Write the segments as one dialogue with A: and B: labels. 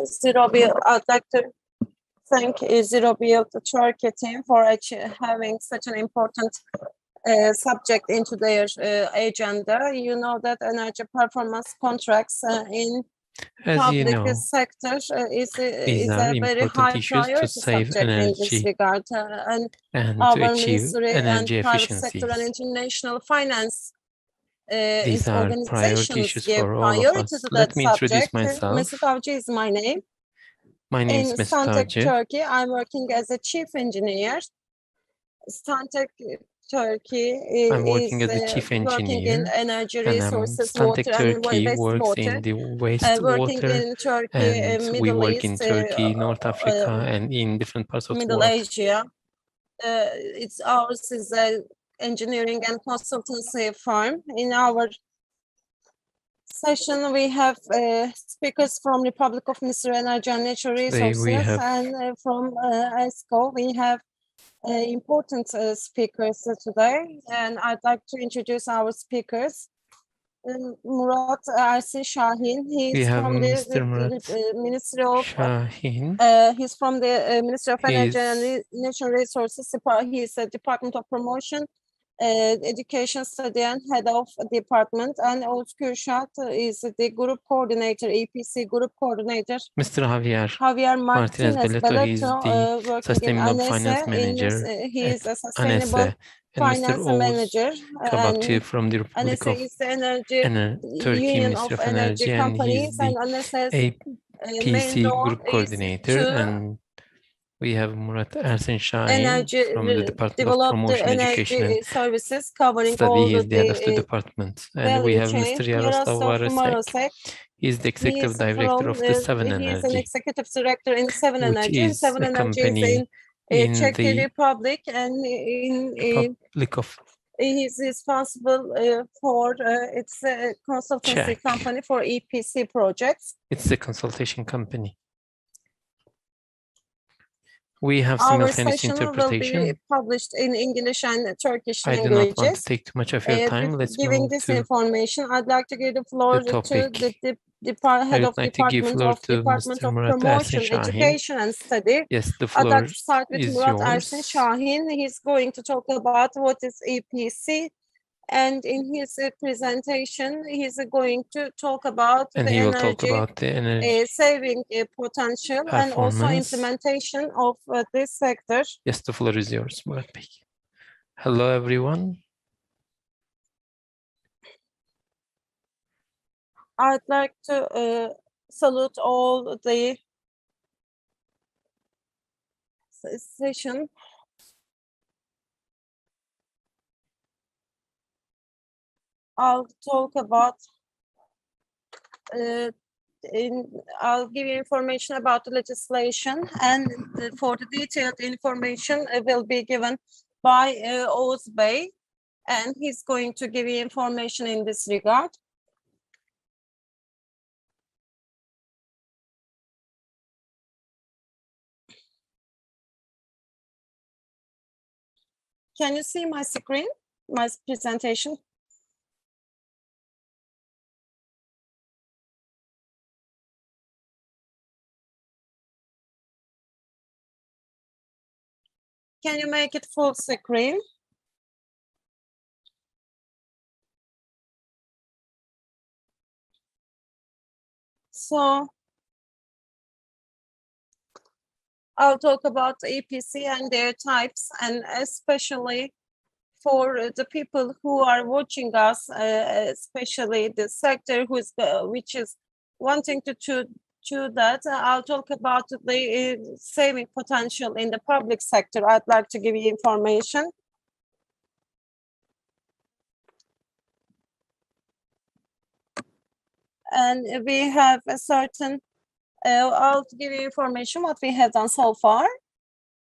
A: Zero Build. I'd like to thank Zero Build, the Turkey team, for having such an important subject into their agenda. You know that energy performance contracts in public sector is a very high priority subject in this regard, and our ministry and private sector and international finance organizations give priority to that subject. Mesut Avcı is my name.
B: My name is Mesut
A: Stantec,
B: Avcı.
A: Turkey, I'm working as a chief engineer. Stantec Turkey
B: I'm working as a chief engineer,
A: working in energy resources,
B: Stantec
A: water
B: Turkey
A: and
B: works
A: wastewater.
B: in the wastewater,
A: Working in Turkey,
B: and we
A: Middle
B: work
A: East,
B: in Turkey, North Africa, and in different parts of the
A: Middle
B: world.
A: Asia. Ours is an engineering and consultancy firm. In our session, we have speakers from Republic of Missouri Energy and Natural Resources, and from S.R.O. we have important speakers today, and I'd like to introduce our speakers. Murat, Ersin, Şahin. He's from the Ministry of
B: Şahin.
A: He's from the Ministry of Energy and Natural Resources. He's a Department of Promotion, Education Study and Head of Department. And Kürs is the Group Coordinator, EPC Group Coordinator.
B: Mr.
A: Javier
B: Martinez Belotto, he's the Sustainable Finance Manager.
A: He is a Sustainable Finance Manager.
B: Kabakçı from the Republic of Turkey Ministry of Energy, and he's the APC Group Coordinator. And we have Murat, Ersin, Şahin from the Department of Promotion, Education and
A: Services, covering
B: Study.
A: all
B: He is the head of the department. And we have Mr. Jaroslav
A: Marousek.
B: He is the Executive Director of the CMVP.
A: He is an Executive Director in CMVP.
B: Which is a company
A: in Czech Republic, and in he is responsible for it's a consultancy
B: Czech
A: company for EPC projects.
B: It's a consultation company. We have simultaneous interpretation.
A: Will be published in English and Turkish languages.
B: I do not want to take too much of your time. Let's
A: giving this information, I'd like to give the floor to the head of Department of Promotion, Education and Study.
B: Yes, the floor
A: I'd like to start with Murat,
B: yours.
A: Ersin, Şahin. He's going to talk about what is EPC. And in his presentation, he's going to talk about the energy saving potential and also implementation of this sector.
B: Yes, the floor is yours, Murat Bey. Hello, everyone.
A: I'd like to salute all the session. I'll talk about, I'll give you information about the legislation, and for the detailed information will be given by Oğuz Bey, and he's going to give you information in this regard. Can you see my screen, my presentation? Can you make it full screen? So I'll talk about EPC and their types, and especially for the people who are watching us, especially the sector which is wanting to that, I'll talk about the saving potential in the public sector. I'd like to give you information. And we have a certain, I'll give you information what we have done so far.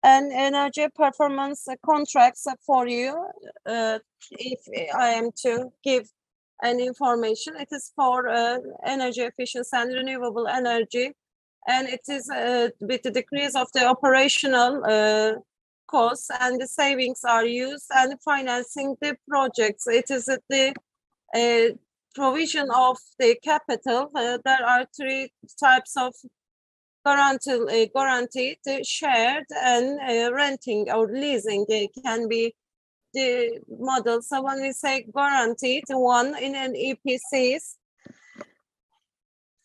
A: And energy performance contracts for you, if I am to give an information, it is for energy efficiency and renewable energy, and it is with the decrease of the operational costs, and the savings are used and financing the projects. It is the provision of the capital. There are three types of guaranteed, shared, and renting or leasing can be the model. So when we say guaranteed, one in an EPCs,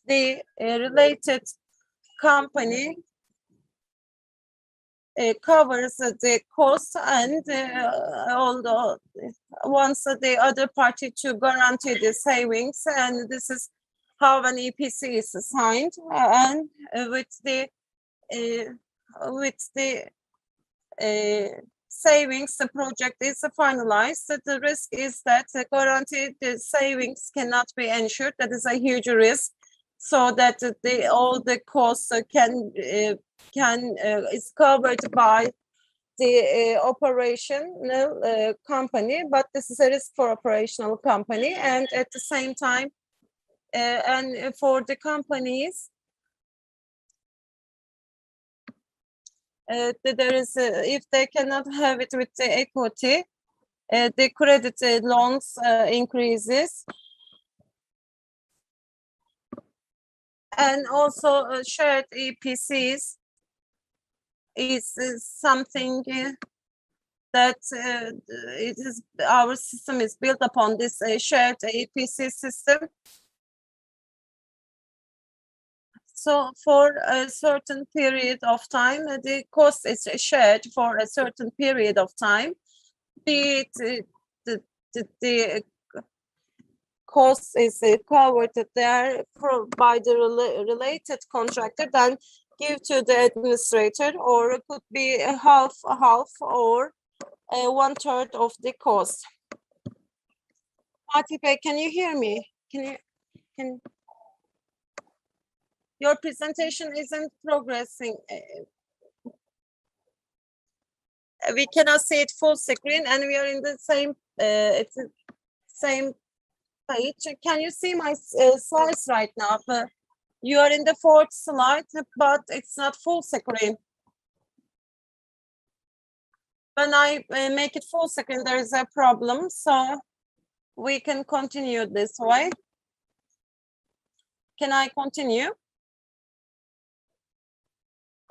A: the related company covers the cost and although wants the other party to guarantee the savings, and this is how an EPC is assigned. And with the savings, the project is finalized. The risk is that the guaranteed savings cannot be ensured. That is a huge risk. So that all the costs is covered by the operational company, but this is a risk for operational company. And at the same time, and for the companies, there is if they cannot have it with the equity, the credit loans increases. And also shared EPCs is something that it is our system is built upon this shared EPC system. So for a certain period of time, the cost is shared for a certain period of time. Be it the cost is covered there by the related contractor, then give to the administrator, or it could be a half or 1/3 of the cost. Atipe, can you hear me? Can your presentation isn't progressing. We cannot see it full screen, and we are in the same it's the same page. Can you see my slides right now? You are in the 4th slide, but it's not full screen. When I make it full screen, there is a problem. So we can continue this way. Can I continue?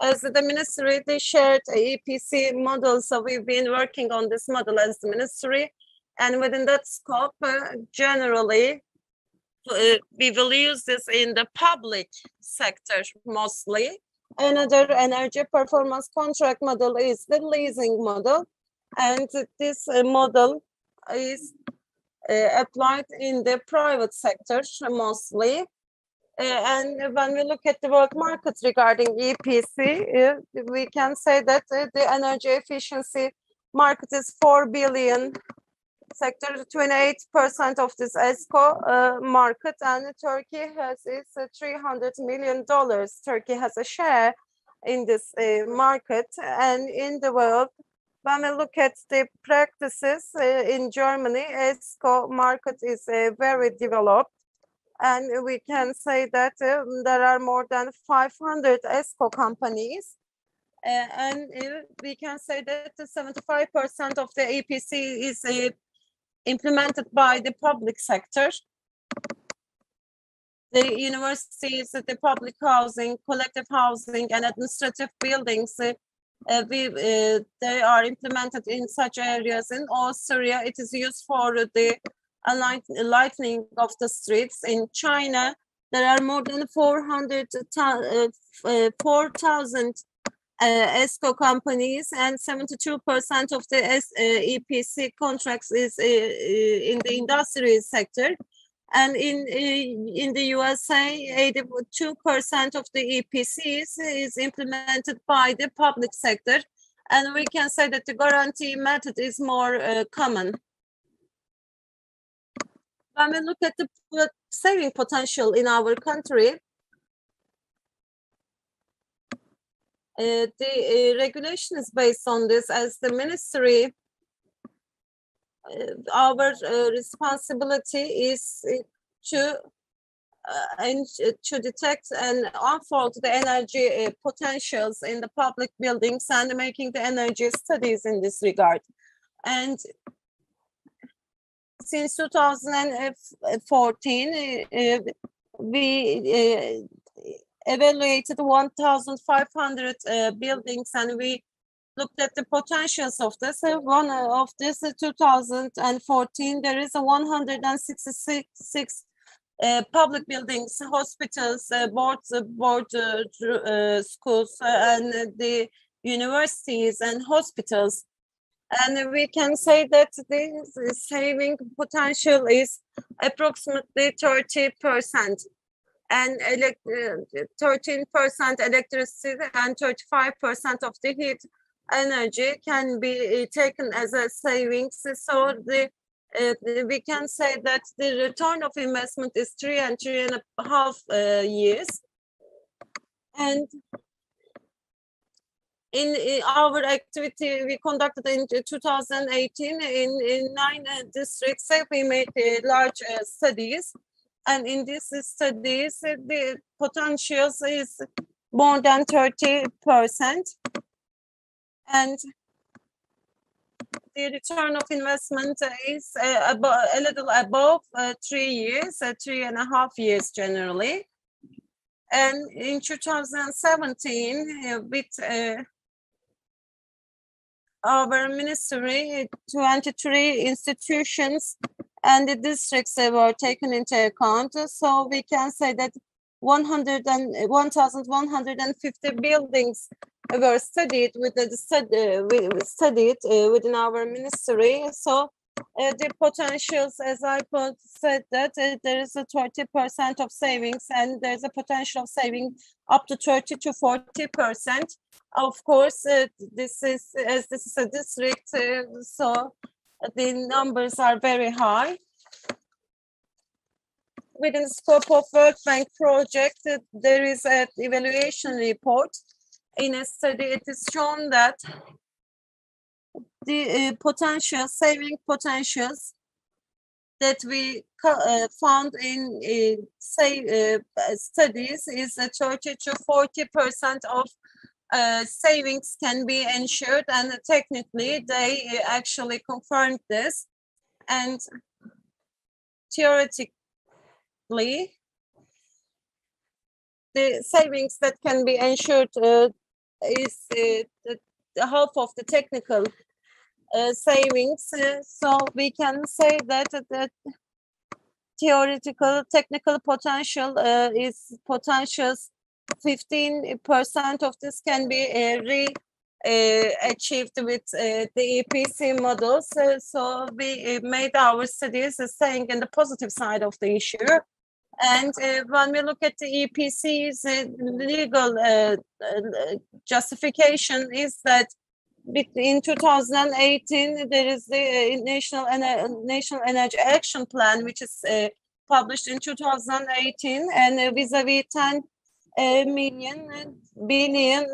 A: As the ministry, they shared EPC model. So we've been working on this model as the ministry. And within that scope, generally, we will use this in the public sector mostly. Another energy performance contract model is the leasing model. And this model is applied in the private sector mostly. And when we look at the world market regarding EPC, we can say that the energy efficiency market is 4 billion sector, 28% of this S.R.O market, and Turkey has its $300 million. Turkey has a share in this market. And in the world, when we look at the practices in Germany, S.R.O market is very developed. And we can say that there are more than 500 S.R.O companies. And we can say that 75% of the EPC is implemented by the public sector. The universities, the public housing, collective housing, and administrative buildings, they are implemented in such areas. In Austria, it is used for the lightening of the streets. In China, there are more than 4,000 S.R.O companies, and 72% of the EPC contracts is in the industry sector. And in the USA, 82% of the EPCs is implemented by the public sector. And we can say that the guarantee method is more common. When we look at the saving potential in our country, the regulation is based on this. As the ministry, our responsibility is to detect and unfold the energy potentials in the public buildings and making the energy studies in this regard. And since 2014, we evaluated 1,500 buildings, and we looked at the potentials of this. One of this 2014, there is a 166 public buildings, hospitals, schools, and the universities and hospitals. And we can say that the saving potential is approximately 30%. And 13% electricity and 35% of the heat energy can be taken as a savings. So we can say that the return of investment is 3 and 3.5 years. And in our activity we conducted in 2018 in 9 districts, we made large studies. And in these studies, the potential is more than 30%. And the return of investment is a little above 3 years, 3.5 years generally. And in 2017, with our ministry, 23 institutions and the districts were taken into account. So we can say that 1,150 buildings were studied within our ministry. So the potentials, as I said, that there is a 30% of savings, and there's a potential of saving up to 30 to 40%. Of course, this is a district, so the numbers are very high. Within the scope of World Bank project, there is an evaluation report. In a study, it is shown that the saving potentials that we found in studies is 30 to 40% of savings can be ensured, and technically they actually confirmed this. And theoretically, the savings that can be ensured is the half of the technical savings. So we can say that the theoretical technical potential is potentials 15% of this can be achieved with the EPC models. So we made our studies staying in the positive side of the issue. And when we look at the EPC's legal justification is that in 2018, there is the National Energy Action Plan, which is published in 2018, and vis-a-vis 10 billion,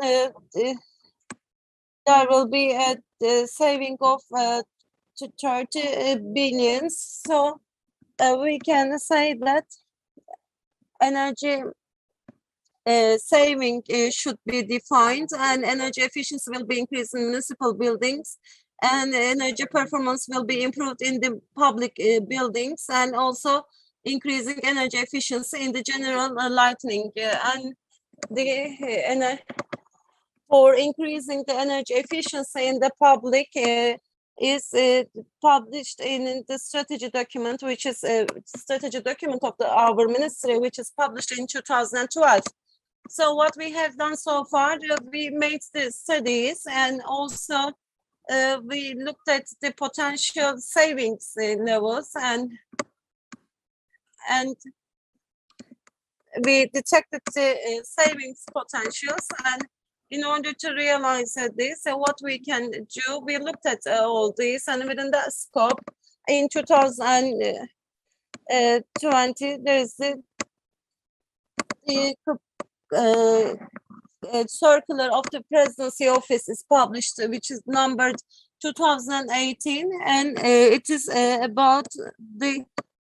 A: there will be a saving of 30 billions. So we can say that energy saving should be defined, and energy efficiency will be increased in municipal buildings, and energy performance will be improved in the public buildings, and also increasing energy efficiency in the general lighting. And for increasing the energy efficiency in the public is published in the strategy document, which is a strategy document of our ministry, which is published in 2012. So what we have done so far, we made the studies, and also we looked at the potential savings levels, and we detected the savings potentials. And in order to realize this, what we can do, we looked at all this, and within that scope, in 2020, there is the circular of the presidency office is published, which is numbered 2018, and it is about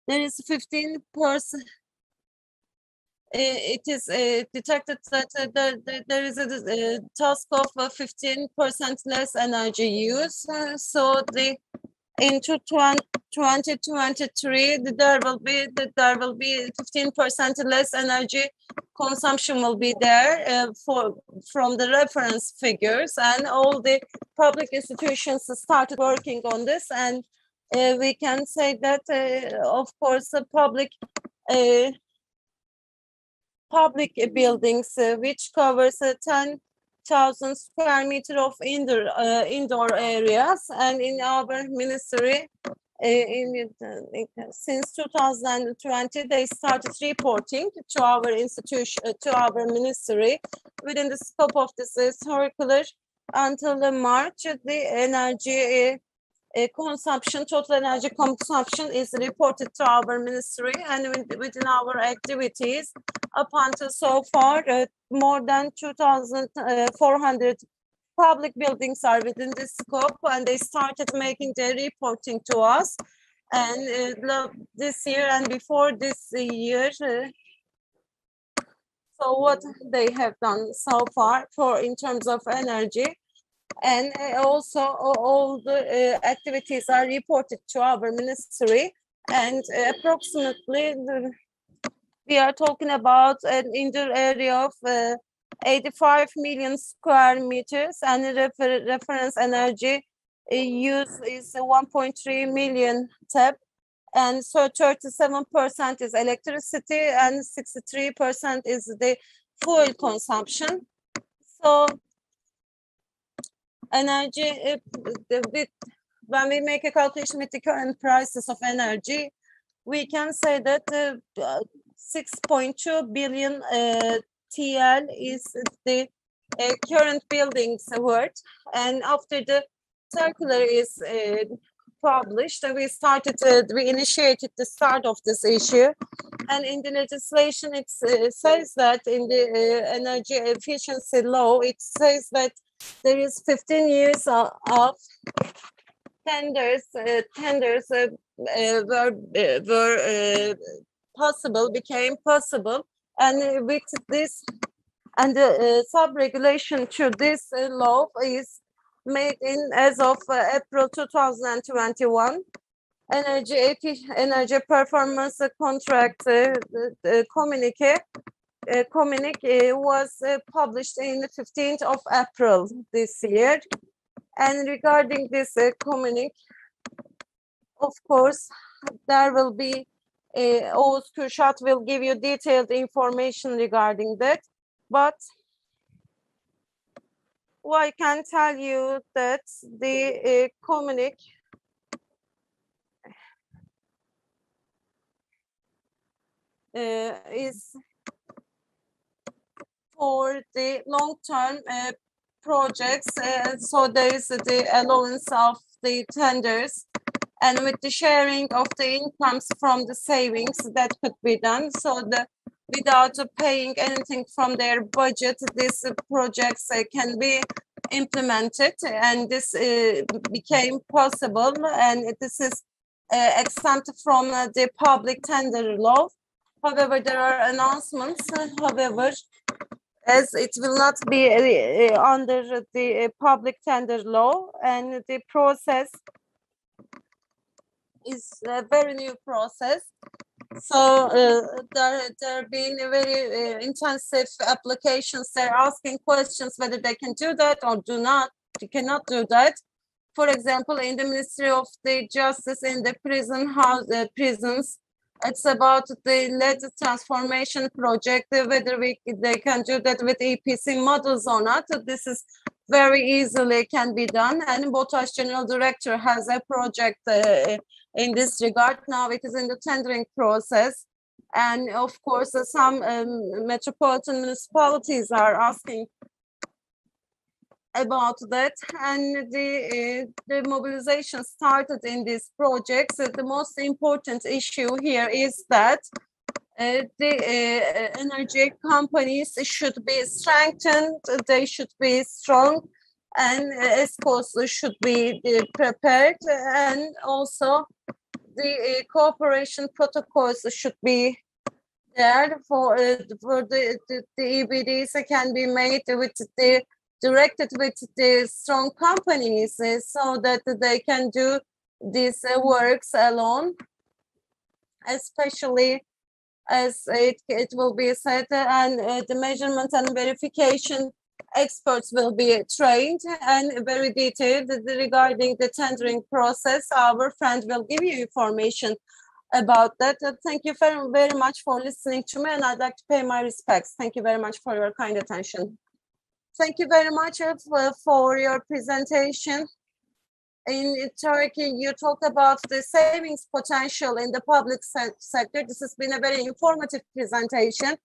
A: there is 15%. It is detected that there is a task of 15% less energy use. So in 2020, 2023, there will be 15% less energy consumption will be there from the reference figures, and all the public institutions started working on this, and we can say that of course the public buildings which covers 10,000 square meters of indoor areas, and in our ministry since 2020 they started reporting to our institution, to our ministry within the scope of this circular. Until March, the energy consumption, total energy consumption is reported to our ministry, and within our activities up until so far more than 2,400 public buildings are within this scope, and they started making their reporting to us. And this year and before this year, so what they have done so far in terms of energy, and also all the activities are reported to our ministry, and approximately we are talking about an indoor area of 85 million square meters, and reference energy use is 1.3 million TEP, and so 37% is electricity and 63% is the fuel consumption. So energy, when we make a calculation with the current prices of energy, we can say that 6.2 billion TL is the current buildings worth. And after the circular is published, we initiated the start of this issue. And in the legislation, it says that in the energy efficiency law, it says that there is 15 years of tenders became possible, and with this, and the sub-regulation to this law is made in as of April 2021. Energy performance contract communique was published in the 15th of April this year. And regarding this communique, of course, there will be Kürs will give you detailed information regarding that. But I can tell you that the communique is for the long-term projects. So there is the allowance of the tenders, and with the sharing of the incomes from the savings that could be done. So without paying anything from their budget, these projects can be implemented, and this became possible, and this is exempt from the public tender law. However, there are announcements, however, as it will not be under the public tender law, and the process is a very new process. So there have been very intensive applications. They're asking questions whether they can do that or they cannot do that. For example, in the Ministry of the Justice, in the prisons, it's about the lead transformation project, whether they can do that with EPC models or not. This is very easily can be done. And BOTAŞ General Director has a project in this regard. Now it is in the tendering process. And of course, some metropolitan municipalities are asking about that, and the mobilization started in these projects. The most important issue here is that the energy companies should be strengthened, they should be strong, and S.R.O should be prepared, and also the cooperation protocols should be there for the EBDs can be made with directed with the strong companies, so that they can do these works alone, especially as it will be said, and the measurement and verification experts will be trained and very detailed regarding the tendering process. Our friend will give you information about that. Thank you very, very much for listening to me, and I'd like to pay my respects. Thank you very much for your kind attention. Thank you very much for your presentation. In Turkey, you talked about the savings potential in the public sector. This has been a very informative presentation,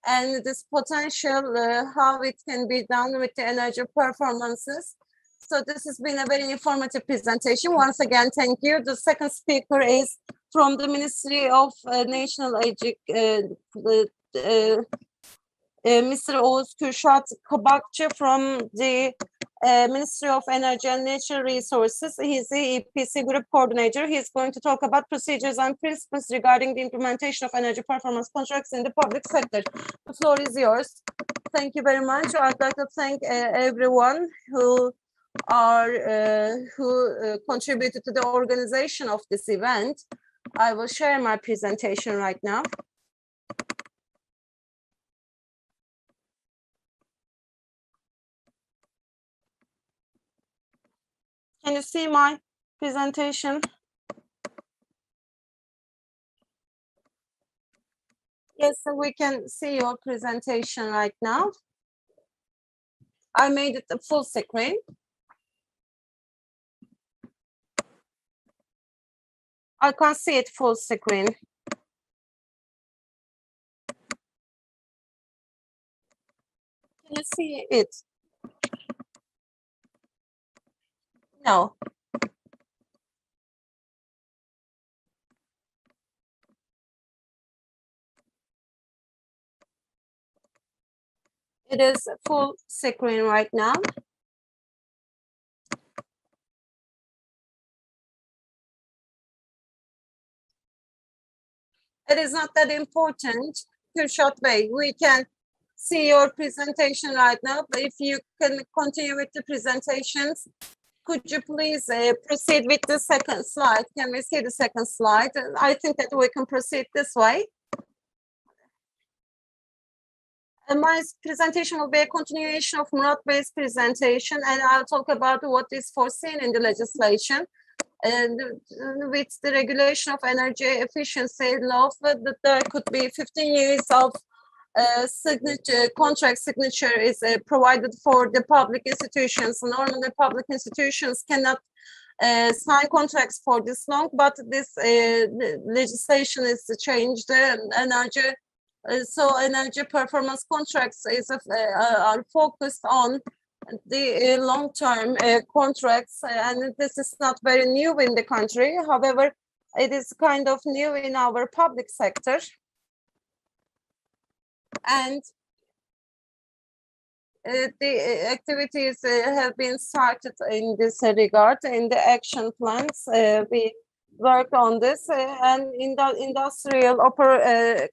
A: and this potential, how it can be done with the energy performances. So this has been a very informative presentation. Once again, thank you. The second speaker is from the Ministry of National Education, Mr. Kabakçı from the Ministry of Energy and Natural Resources. He's the EPC Group Coordinator. He's going to talk about procedures and principles regarding the implementation of energy performance contracts in the public sector. The floor is yours. Thank you very much. I'd like to thank everyone who contributed to the organization of this event. I will share my presentation right now. Can you see my presentation? Yes, so we can see your presentation right now. I made it a full screen. I can't see it full screen. Can you see it? No. It is full screen right now. It is not that important. Kürşat Bey, we can see your presentation right now, but if you can continue with the presentations, could you please proceed with the second slide? Can we see the second slide? I think that we can proceed this way. And my presentation will be a continuation of Murat Bey's presentation, and I'll talk about what is foreseen in the legislation. And with the regulation of energy efficiency law, that there could be 15 years of contract signature is provided for the public institutions. Normally, public institutions cannot sign contracts for this long, but this legislation is changed. So energy performance contracts are focused on the long-term contracts, and this is not very new in the country. However, it is kind of new in our public sector. And the activities have been started in this regard. In the action plans, we work on this, and in the industrial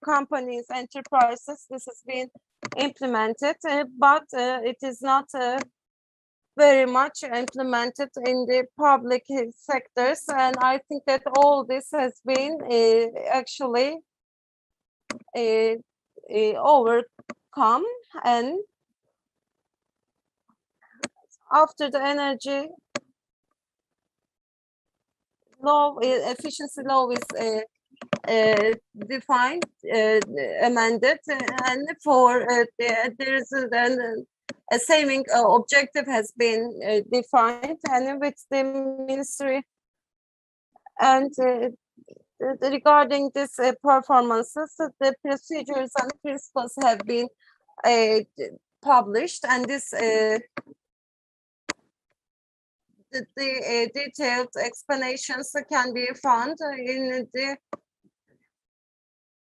A: companies, enterprises, this has been implemented, but it is not very much implemented in the public sectors. And I think that all this has been actually overcome, and after the energy law, efficiency law is defined, amended, and for there is then a saving objective has been defined, and with the ministry, and regarding this performances, the procedures and principles have been published, and this the detailed explanations can be found in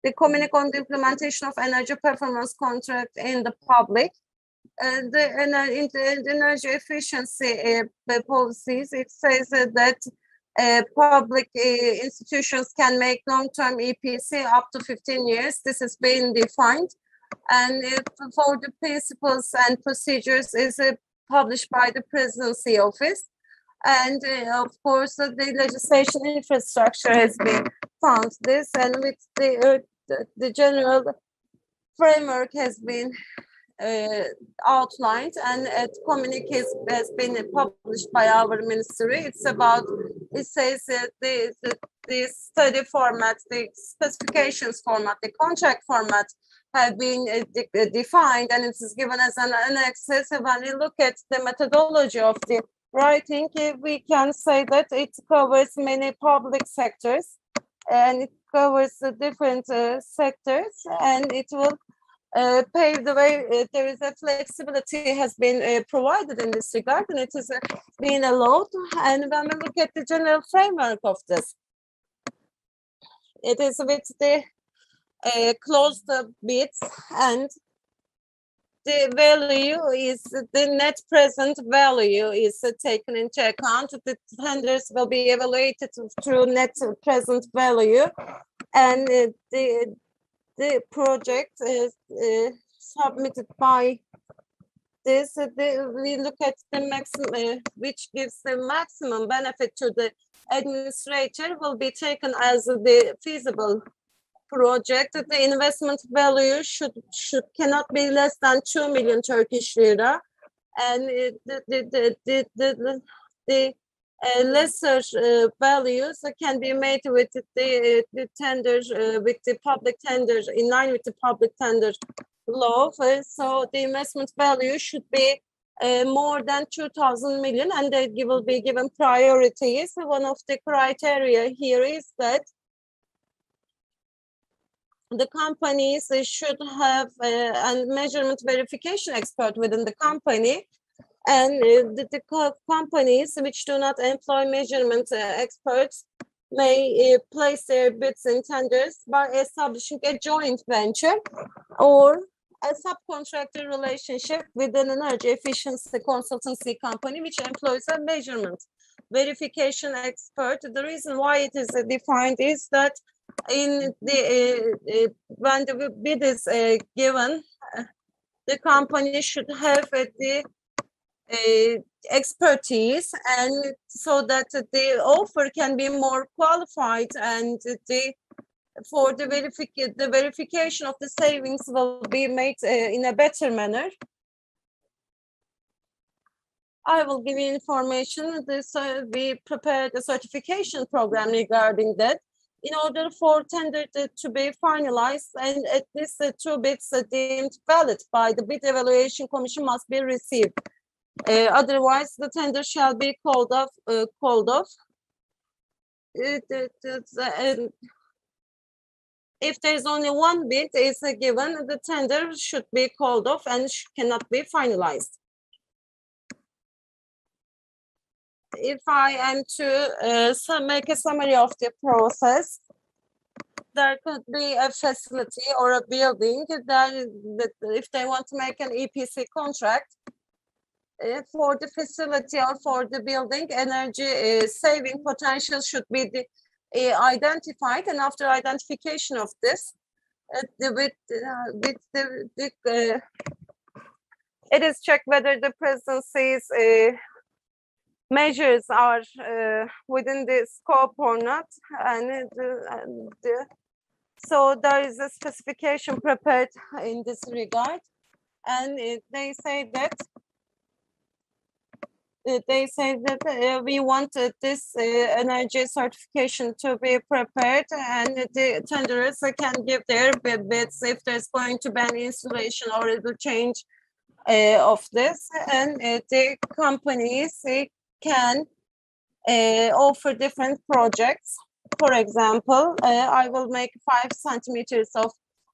A: the communique on the implementation of energy performance contract in the public. In the energy efficiency policies, it says that public institutions can make long-term EPC up to 15 years. This has been defined, and for the principles and procedures is published by the Presidency Office. And of course, the legislation infrastructure has been found this, and with the general framework has been outlined, and a communique has been published by our ministry. It's about, it says the study format, the specifications format, the contract format have been defined, and it is given as an annexes. When we look at the methodology of the writing, we can say that it covers many public sectors, and it covers different sectors, and it will pave the way. There is a flexibility has been provided in this regard, and it is being allowed. And when we look at the general framework of this, it is with the closed bids, and the value is the net present value is taken into account. The tenders will be evaluated through net present value, and the project is submitted by this. We look at the maximum, which gives the maximum benefit to the administrator, will be taken as the feasible project. The investment value cannot be less than 2 million Turkish lira, and the lesser values can be made with the tenders, with the public tenders, in line with the public tender law. So the investment value should be more than 2,000 million, and they will be given priorities. One of the criteria here is that the companies should have a measurement verification expert within the company, and the companies which do not employ measurement experts may place their bids in tenders by establishing a joint venture or a subcontractor relationship with an energy efficiency consultancy company which employs a measurement verification expert. The reason why it is defined is that in the when the bid is given, the company should have the expertise, and so that the offer can be more qualified, and the verification of the savings will be made in a better manner. I will give you information. We prepared a certification program regarding that. In order for tender to be finalized, and at least 2 bids deemed valid by the bid evaluation commission must be received. Otherwise, the tender shall be called off. If there is only 1 bid is given, the tender should be called off and cannot be finalized. If I am to make a summary of the process, there could be a facility or a building that if they want to make an EPC contract for the facility or for the building, energy saving potential should be identified, and after identification of this, it is checked whether the presidency's measures are within the scope or not, and so there is a specification prepared in this regard, and they say that we want this energy certification to be prepared, and the tenderers can give their bids if there's going to be an installation or a change of this, and the companies can offer different projects. For example, I will make 5 centimeters of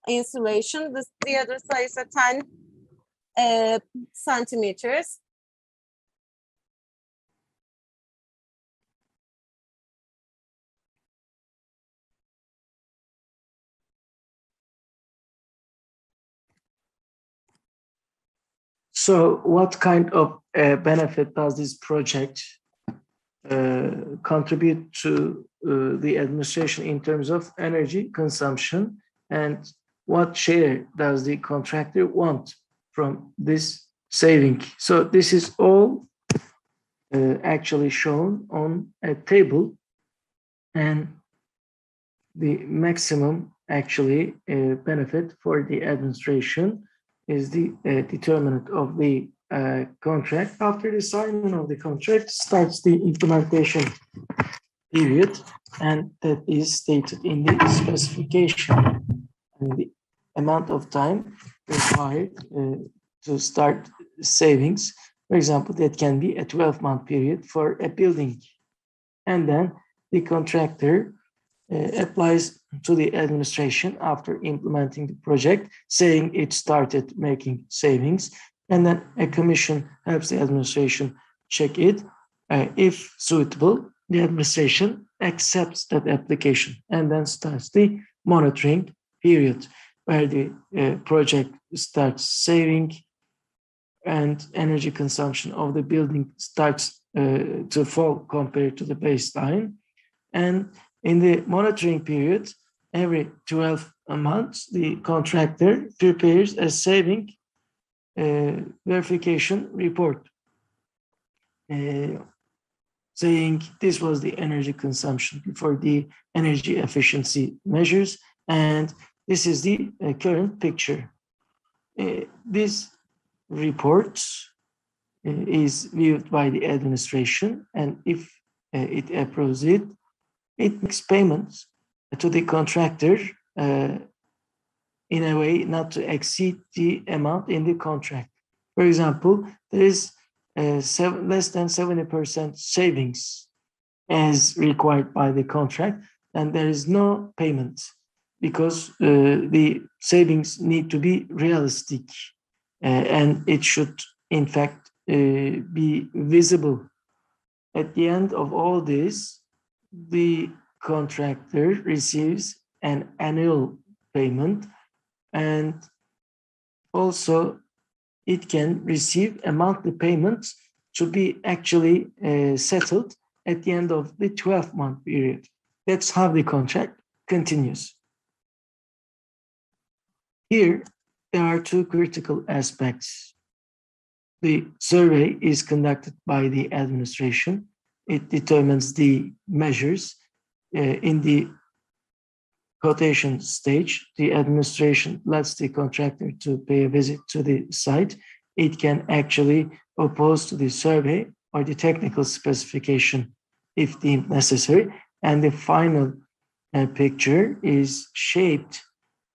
A: insulation. The other side is 10 centimeters.
C: So what kind of benefit does this project contribute to the administration in terms of energy consumption, and what share does the contractor want from this saving? So this is all actually shown on a table, and the maximum actually benefit for the administration is the determinant of the contract. After the signing of the contract starts the implementation period, and that is stated in the specification. And the amount of time required to start savings, for example, that can be a 12-month period for a building. And then the contractor applies to the administration after implementing the project, saying it started making savings, and then a commission helps the administration check it. If suitable, the administration accepts that application and then starts the monitoring period, where the project starts saving and energy consumption of the building starts to fall compared to the baseline. And in the monitoring period, every 12 months, the contractor prepares a saving verification report saying this was the energy consumption for the energy efficiency measures, and this is the current picture. This report is viewed by the administration, and if it approves it, it makes payments to the contractor in a way not to exceed the amount in the contract. For example, there is less than 70% savings as required by the contract, and there is no payment because the savings need to be realistic and it should, in fact, be visible. At the end of all this, the contractor receives an annual payment, and also it can receive a monthly payment to be actually settled at the end of the 12-month period. That's how the contract continues. Here, there are two critical aspects. The survey is conducted by the administration. It determines the measures in the quotation stage. The administration lets the contractor to pay a visit to the site. It can actually oppose to the survey or the technical specification if deemed necessary. And the final picture is shaped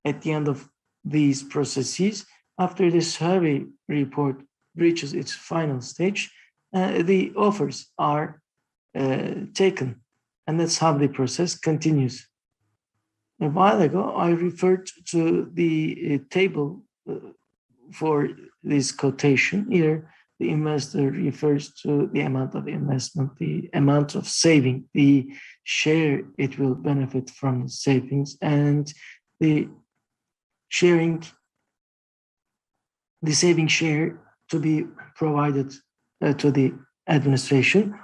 C: at the end of these processes. After the survey report reaches its final stage, the offers are taken, and that's how the process continues. A while ago, I referred to the table for this quotation. Here, the investor refers to the amount of investment, the amount of saving, the share it will benefit from savings, and the saving share to be provided to the administration.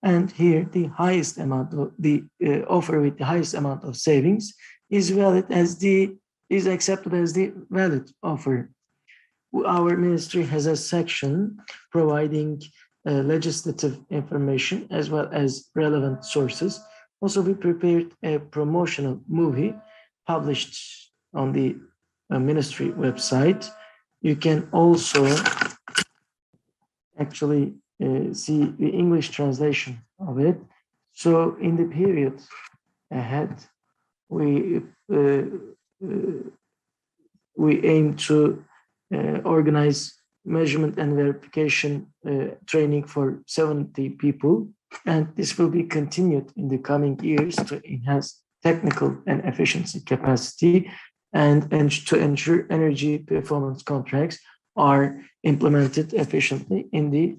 C: And here, the highest amount of the offer with the highest amount of savings is accepted as the valid offer. Our ministry has a section providing legislative information as well as relevant sources. Also, we prepared a promotional movie published on the ministry website. You can also actually see the English translation of it. So in the period ahead, we aim to organize measurement and verification training for 70 people, and this will be continued in the coming years to enhance technical and efficiency capacity and to ensure energy performance contracts are implemented efficiently in the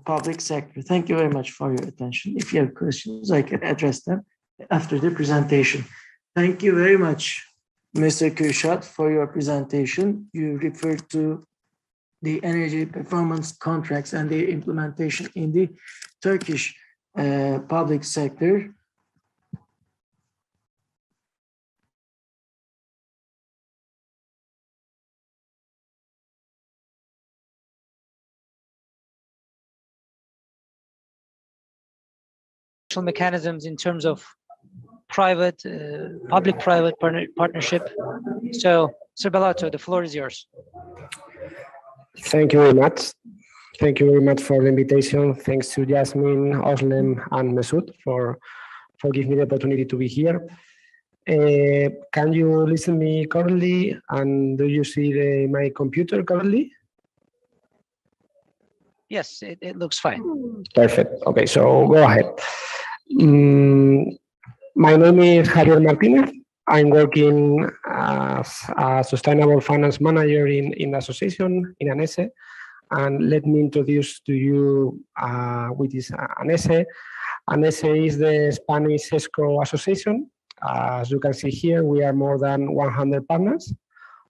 C: public sector. Thank you very much for your attention. If you have questions, I can address them after the presentation. Thank you very much, Mr. Kürşat, for your presentation. You referred to the energy performance contracts and their implementation in the Turkish public sector.
D: contractual mechanisms in terms of private, public-private partnership. So, Sir Belotto, the floor is yours.
E: Thank you very much. Thank you very much for the invitation. Thanks to Jasmine, Oslem, and Mesut for giving me the opportunity to be here. Can you listen to me currently? And do you see my computer currently?
D: Yes, it looks fine.
E: Perfect. Okay, so go ahead. My name is Javier Martinez. I'm working as a sustainable finance manager in the association, in ANESE. And let me introduce to you what is ANESE. ANESE is the Spanish S.R.O association. As you can see here, we are more than 100 partners.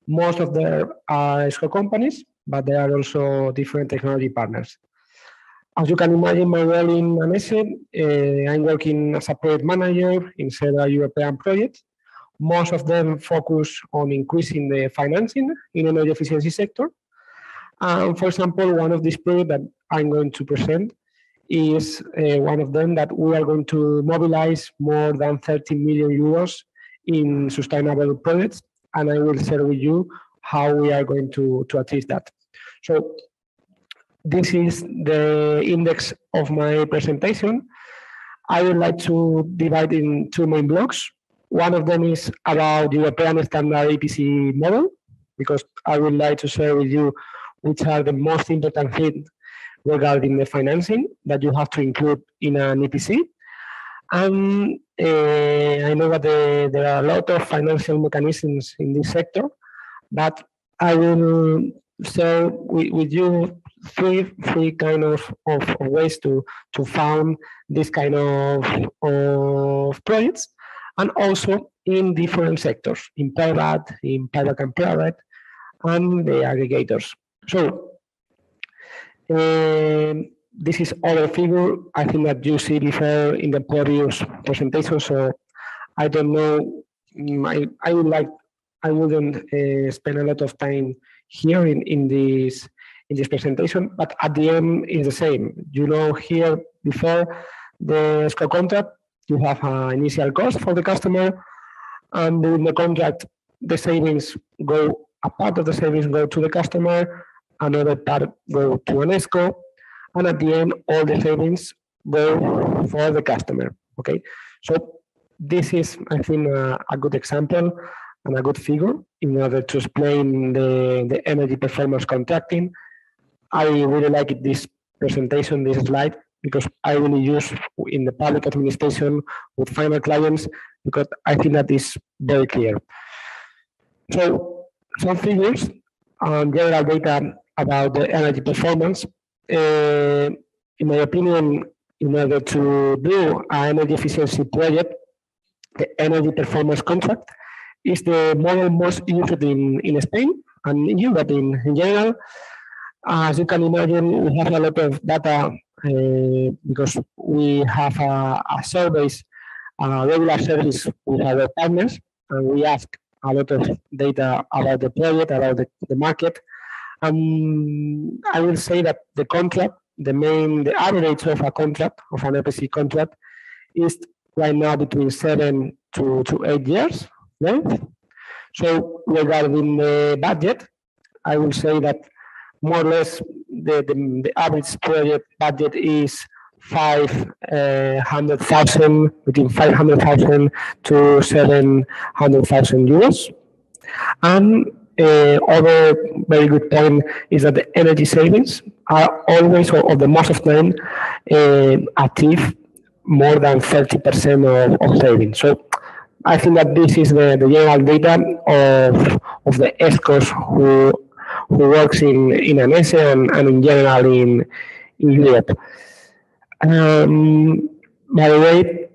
E: Most of them are S.R.O companies, but there are also different technology partners. As you can imagine, my role in ANESE, I'm working as a project manager in several European projects. Most of them focus on increasing the financing in energy efficiency sector. For example, one of these projects that I'm going to present is one of them that we are going to mobilize more than 30 million euros in sustainable projects, and I will share with you how we are going to achieve that. So this is the index of my presentation. I would like to divide in two main blocks. One of them is about European standard EPC model, because I would like to share with you which are the most important things regarding the financing that you have to include in an EPC. And I know that there are a lot of financial mechanisms in this sector, but I will share with you three kind of ways to fund this kind of projects, and also in different sectors, in private and private, and the aggregators. So this is other figure I think that you see before in the previous presentation. So I don't know. I wouldn't spend a lot of time here in this presentation, but at the end is the same. You know, here before the S.R.O contract, you have an initial cost for the customer, and during the contract, the savings go. A part of the savings go to the customer, another part go to an S.R.O, and at the end, all the savings go for the customer. Okay, so this is, I think, a good example and a good figure in order to explain the energy performance contracting. I really like this presentation, this slide, because I really use in the public administration with final clients, because I think that is very clear. So some figures and general data about the energy performance. In my opinion, in order to do an energy efficiency project, the energy performance contract is the model most used in Spain and in Europe in general. As you can imagine, we have a lot of data because we have a surveys, regular surveys with our partners, and we ask a lot of data about the project, about the market. I will say that the contract, the average of a contract, of an EPC contract, is right now between 7 to 8 years length. So regarding the budget, I will say that more or less the average project budget is 500,000, between 500,000 to 700,000 euros. And other very good point is that the energy savings are always, or the most of them, achieve more than 30% of savings. So I think that this is the general data of the S.R.Os who works in ANESE and in general in Europe. By the way,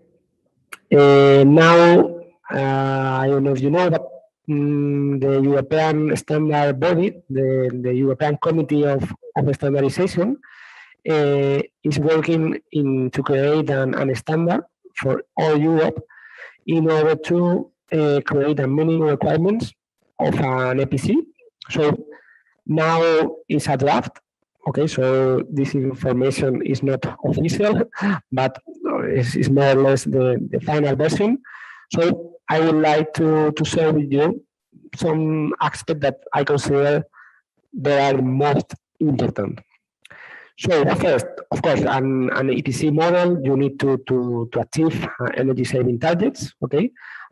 E: now I don't know if you know that the European standard body, the European Committee of Standardization, is working to create a standard for all Europe in order to create a minimum requirements of an EPC. So now it's a draft. Okay, so this information is not official, but is more or less the final version. So I would like to share with you some aspects that I consider they are most important. So first, of course, an EPC model, you need to achieve energy saving targets, okay?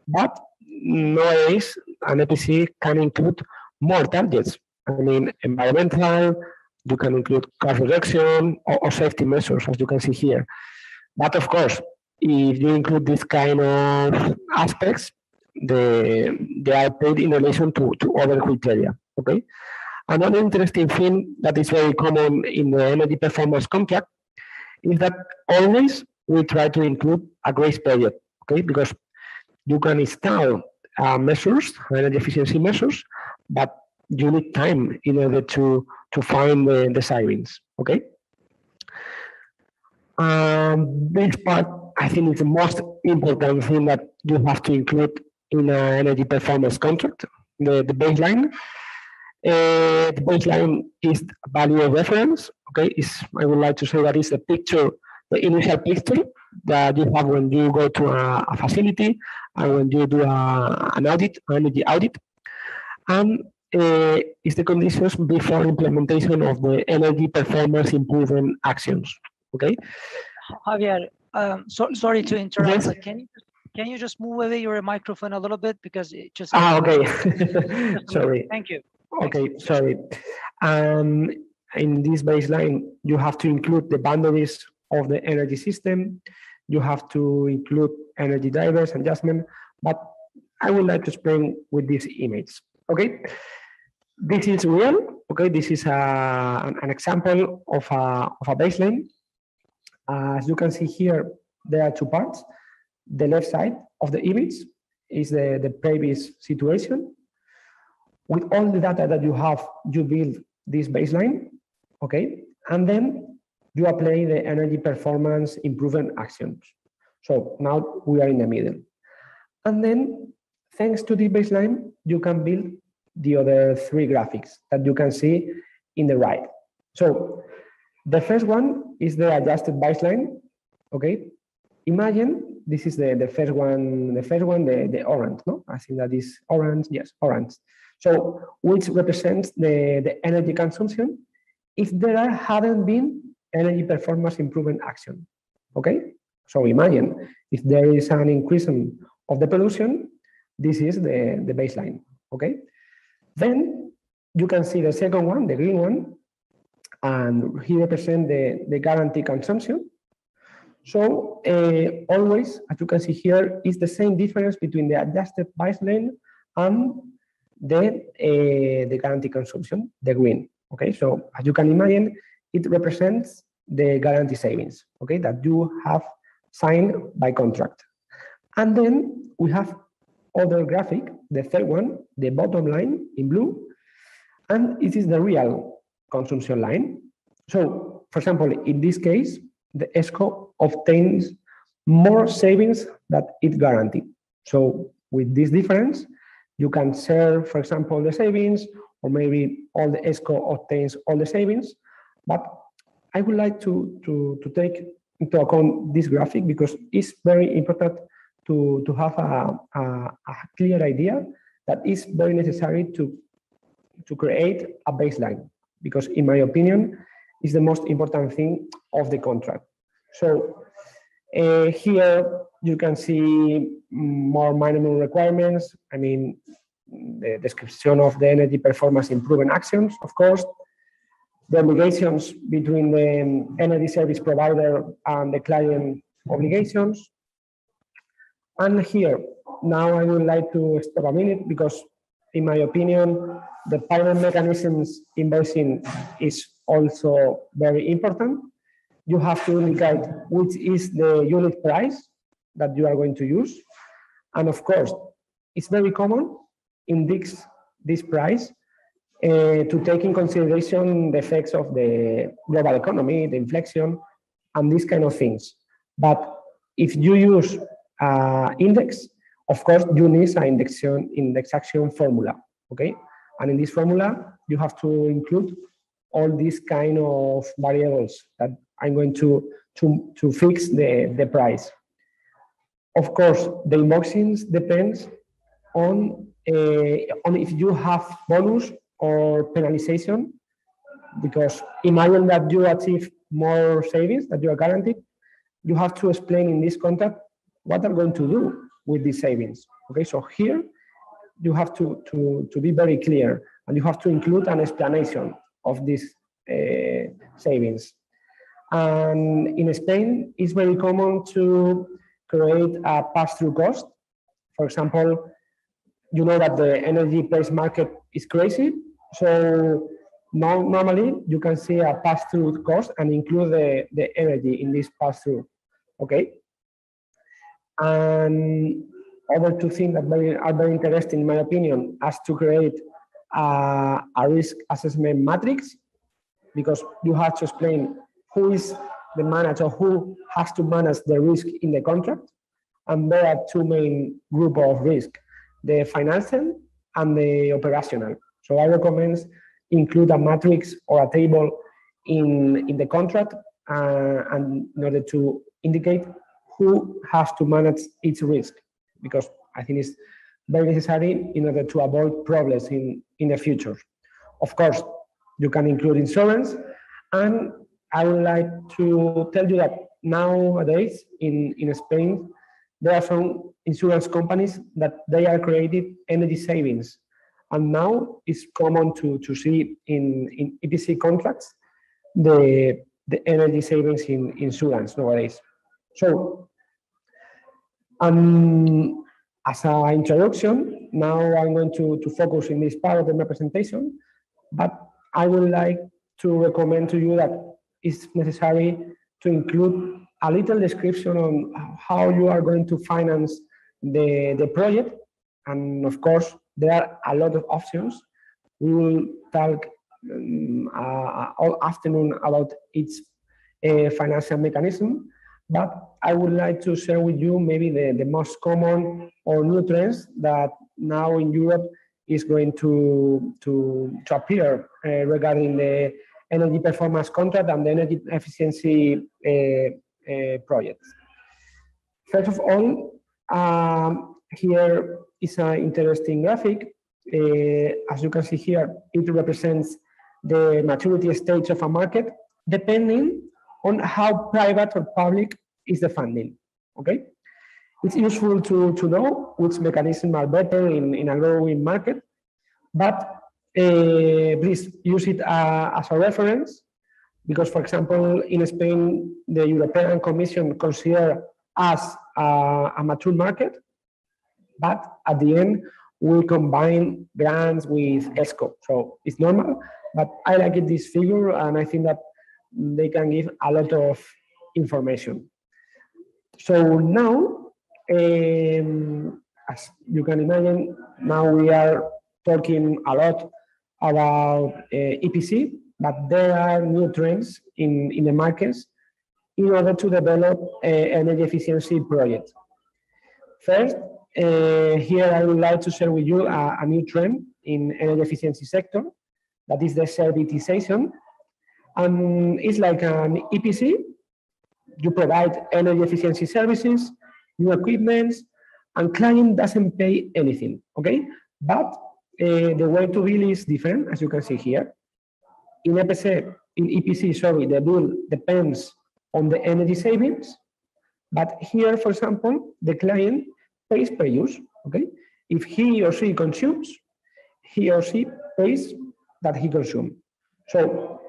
E: But nowadays, an EPC can include more targets. I mean, environmental, you can include cost reduction or safety measures, as you can see here. But of course, if you include this kind of aspects, they are paid in relation to other criteria, okay? Another interesting thing that is very common in the energy performance contract is that always we try to include a grace period, okay? Because you can install measures, energy efficiency measures, but you need time in order to find the savings, okay? This part, I think, is the most important thing that you have to include in an energy performance contract, the baseline. The baseline is value of reference, okay? I would like to say that is the picture, the initial picture that you have when you go to a facility and when you do an audit, energy audit. And is the conditions before implementation of the energy performance improvement actions, okay?
D: Javier, sorry to interrupt,
E: yes.
D: but can you just move away your microphone a little bit, because it just...
E: okay. Sorry.
D: Thank you.
E: Okay, sorry. In this baseline, you have to include the boundaries of the energy system. You have to include energy drivers, adjustment, but I would like to explain with this image, okay? This is real, okay? This is an example of a baseline. As you can see here, there are two parts. The left side of the image is the previous situation. With all the data that you have, you build this baseline, okay? And then you apply the energy performance improvement actions. So now we are in the middle. And then, thanks to the baseline, you can build the other three graphics that you can see in the right. So the first one is the adjusted baseline, okay? Imagine this is the first one, the orange, no? I think that is orange, yes, orange. So, which represents the energy consumption if there haven't been energy performance improvement action, okay? So imagine if there is an increase of the pollution, this is the baseline, okay? Then you can see the second one, the green one, and here represent the guaranteed consumption. So always, as you can see here, is the same difference between the adjusted baseline and the guaranteed consumption, the green, okay? So as you can imagine, it represents the guarantee savings, okay, that you have signed by contract. And then we have other graphic, the third one, the bottom line in blue, and it is the real consumption line. So, for example, in this case, the S.R.O obtains more savings that it guaranteed. So with this difference, you can share, for example, the savings, or maybe all the S.R.O obtains all the savings. But I would like to take into account this graphic because it's very important to have a clear idea that is very necessary to create a baseline, because in my opinion, is the most important thing of the contract. So here you can see more minimum requirements. I mean, the description of the energy performance improvement actions, of course, the obligations between the energy service provider and the client obligations. And here, now I would like to stop a minute because in my opinion, the payment mechanisms invoicing is also very important. You have to indicate which is the unit price that you are going to use. And of course, it's very common in this price to take in consideration the effects of the global economy, the inflation, and these kind of things. But if you use index, of course, you need an indexation formula, okay? And in this formula, you have to include all these kind of variables that I'm going to to fix the price. Of course, the invoicing depends on if you have bonus or penalization, because imagine that you achieve more savings that you are guaranteed, you have to explain in this contract what are going to do with these savings. Okay, so here you have to be very clear, and you have to include an explanation of these savings. And in Spain, it's very common to create a pass-through cost. For example, you know that the energy price market is crazy, so normally you can see a pass-through cost and include the energy in this pass-through. Okay. And other two things that are very interesting, in my opinion, as to create a risk assessment matrix, because you have to explain who is the manager, who has to manage the risk in the contract. And there are two main groups of risk, the financial and the operational. So I recommend include a matrix or a table in the contract and in order to indicate who has to manage each risk, because I think it's very necessary in order to avoid problems in the future. Of course, you can include insurance, and I would like to tell you that nowadays in Spain, there are some insurance companies that they are created energy savings. And now it's common to see in EPC contracts the energy savings in insurance nowadays. So, as an introduction, now I'm going to focus in this part of my presentation, but I would like to recommend to you that it's necessary to include a little description on how you are going to finance the project. And of course, there are a lot of options. We will talk all afternoon about each financial mechanism, but I would like to share with you maybe the most common or new trends that now in Europe is going to appear regarding the energy performance contract and the energy efficiency projects. First of all, here is an interesting graphic. As you can see here, it represents the maturity stage of a market depending on how private or public is the funding. Okay, it's useful to know which mechanisms are better in a growing market, but please use it as a reference, because, for example, in Spain, the European Commission considers us a mature market, but at the end, we combine grants with S.R.O. So it's normal, but I like this figure, and I think that they can give a lot of information. So now, as you can imagine, now we are talking a lot about EPC, but there are new trends in the markets in order to develop energy efficiency projects. First, here I would like to share with you a new trend in energy efficiency sector, that is the servitization. And it's like an EPC. You provide energy efficiency services, new equipment, and client doesn't pay anything, okay? But the way to bill is different, as you can see here. In EPC, the bill depends on the energy savings, but here, for example, the client pays per use, okay? If he or she consumes, he or she pays that he consumes. So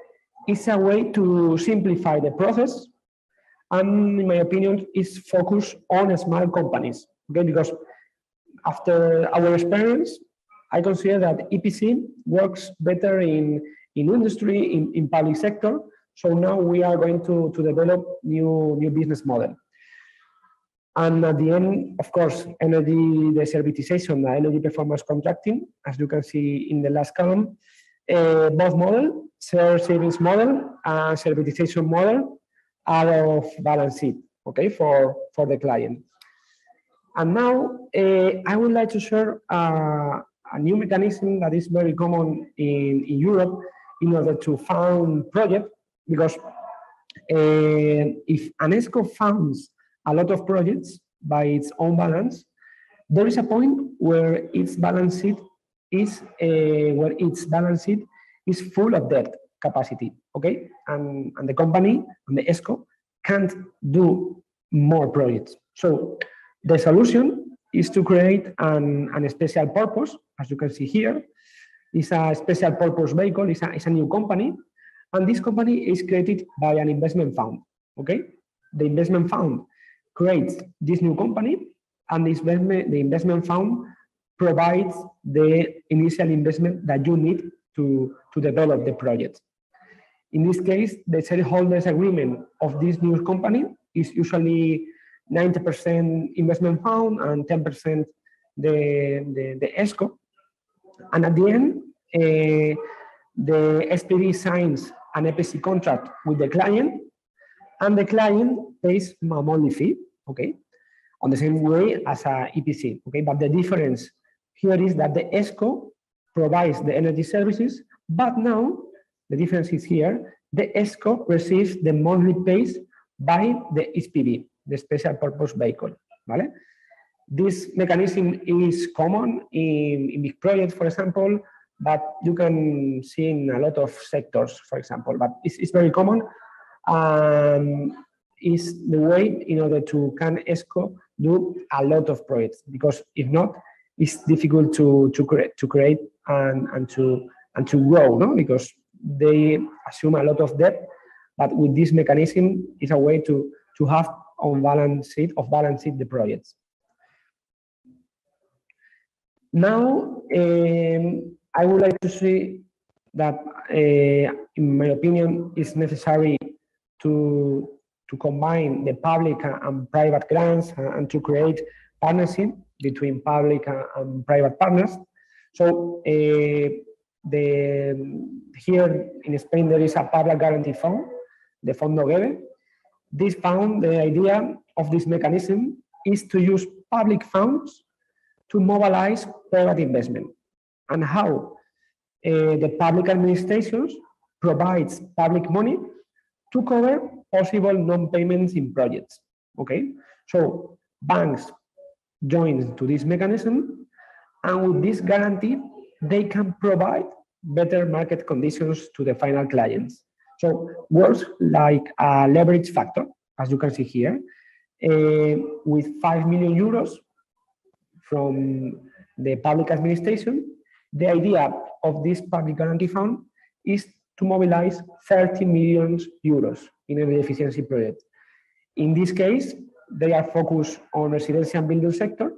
E: it's a way to simplify the process, and in my opinion, it's focused on small companies, okay? Because after our experience, I consider that EPC works better in industry, in public sector. So now we are going to develop new business model. And at the end, of course, energy, the servitization, the energy performance contracting, as you can see in the last column, both model, share savings model and servitization model are of balance sheet, okay, for the client. And now I would like to share a new mechanism that is very common in Europe in order to fund projects, because if an ESCO funds a lot of projects by its own balance, there is a point where its balance sheet is full of debt capacity, okay? And the company and the ESCO can't do more projects. So the solution is to create an special purpose, as you can see here. It's a special purpose vehicle, it's a new company, and this company is created by an investment fund, okay? The investment fund creates this new company, and the investment fund provides the initial investment that you need to develop the project. In this case, the shareholders agreement of this new company is usually 90% investment fund and 10% the ESCO. And at the end, the SPV signs an EPC contract with the client, and the client pays a monthly fee, okay, on the same way as a EPC, okay. But the difference here is that the ESCO provides the energy services, but now the difference is here, the ESCO receives the monthly pays by the SPV, the special purpose vehicle, ¿vale? This mechanism is common in big projects, for example, but you can see in a lot of sectors, for example, but it's very common. Is the way in order to can ESCO do a lot of projects, because if not, it's difficult to create and to grow, no? Because they assume a lot of debt, but with this mechanism, it's a way to have on balance sheet the projects. Now, I would like to say that, in my opinion, it's necessary to combine the public and private grants and to create partnership between public and private partners. So here in Spain, there is a public guarantee fund, the Fondo GEBE. This fund, the idea of this mechanism is to use public funds to mobilize private investment, and how the public administrations provides public money to cover possible non-payments in projects, okay? So banks join to this mechanism, and with this guarantee, they can provide better market conditions to the final clients. So works like a leverage factor, as you can see here, with 5 million euros from the public administration. The idea of this public guarantee fund is to mobilize 30 million euros in energy efficiency project. In this case, they are focused on residential building sector,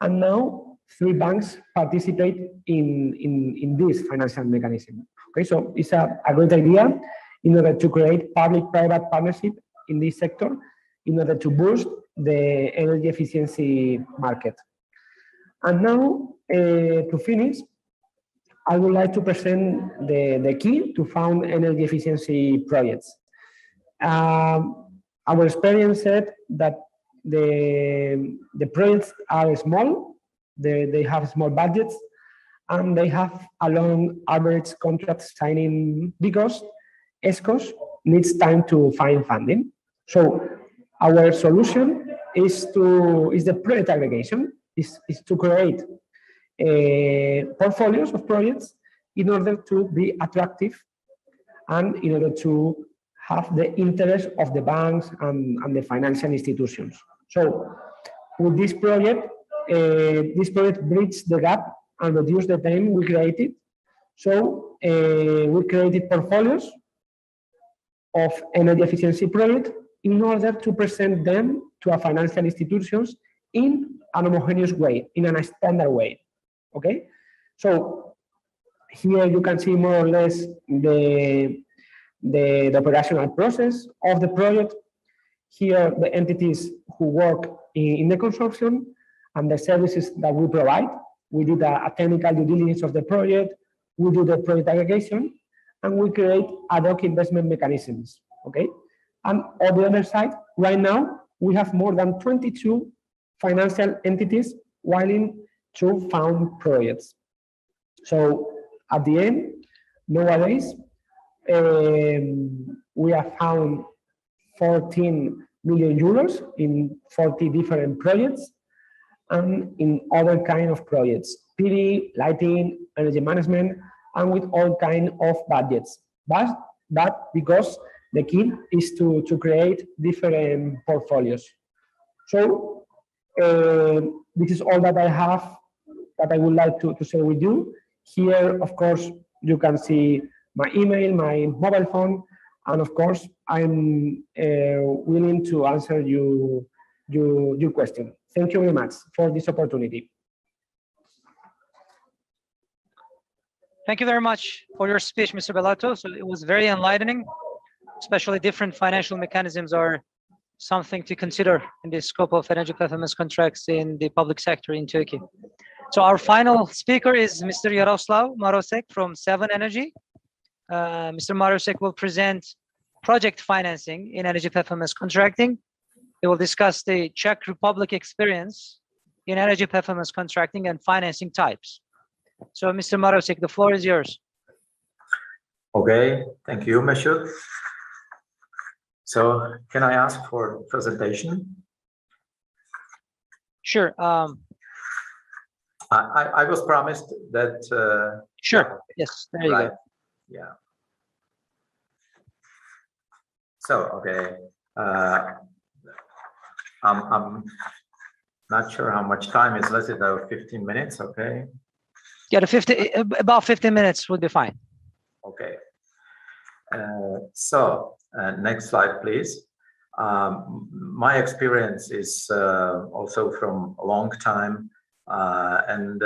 E: and now 3 banks participate in this financial mechanism. Okay, so it's a great idea in order to create public-private partnership in this sector in order to boost the energy efficiency market. And now, to finish, I would like to present the key to fund energy efficiency projects. Our experience said that the projects are small, they have small budgets, and they have a long average contract signing because ESCOs needs time to find funding. So our solution is the project aggregation, is to create portfolios of projects in order to be attractive and in order to have the interest of the banks and the financial institutions. So with this project bridges the gap and reduce the time we created. So we created portfolios of energy efficiency projects in order to present them to our financial institutions in an homogeneous way, in a standard way. Okay, so here you can see more or less the operational process of the project. Here the entities who work in the consortium and the services that we provide. We did a technical due diligence of the project, we do the project aggregation, and we create ad hoc investment mechanisms. Okay, and on the other side, right now we have more than 22 financial entities willing to fund projects. So at the end, nowadays, we have found 14 million euros in 40 different projects and in other kind of projects, PV, lighting, energy management, and with all kind of budgets. But because the key is to create different portfolios. So this is all that I have, that I would like to share with you. Here, of course, you can see my email, my mobile phone, and of course, I'm willing to answer your question. Thank you very much for this opportunity.
D: Thank you very much for your speech, Mr. Belotto. So it was very enlightening, especially different financial mechanisms are something to consider in the scope of energy performance contracts in the public sector in Turkey. So our final speaker is Mr. Jaroslav Marousek from SEVEn Energy. Mr. Marousek will present project financing in energy performance contracting. He will discuss the Czech Republic experience in energy performance contracting and financing types. So, Mr. Marousek, the floor is yours.
F: Okay, thank you, Mesut. So, can I ask for presentation?
D: Sure.
F: I was promised that.
D: Sure.
F: Yeah.
D: Yes. There you go.
F: Yeah. So, okay. I'm not sure how much time is left. About 15 minutes. Okay.
D: Yeah, about 15 minutes would be fine.
F: Okay. So, next slide, please. My experience is also from a long time, and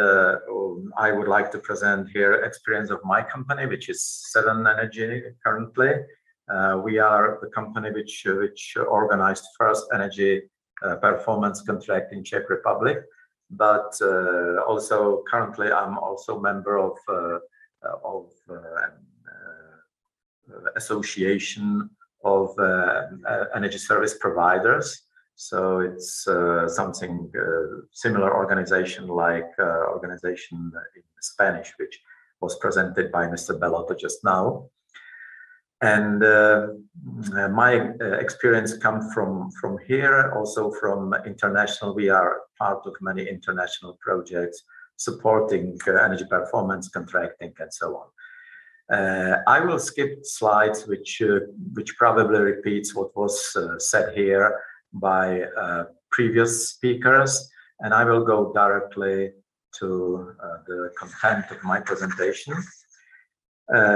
F: I would like to present here experience of my company, which is SEVEn Energy currently. We are the company which organized first energy performance contract in Czech Republic. But also currently I'm also member of association of energy service providers. So it's something similar organization like organization in Spanish, which was presented by Mr. Belotto just now. And my experience comes from here, also from international. We are part of many international projects supporting energy performance contracting and so on. I will skip slides which probably repeats what was said here by previous speakers, and I will go directly to the content of my presentation.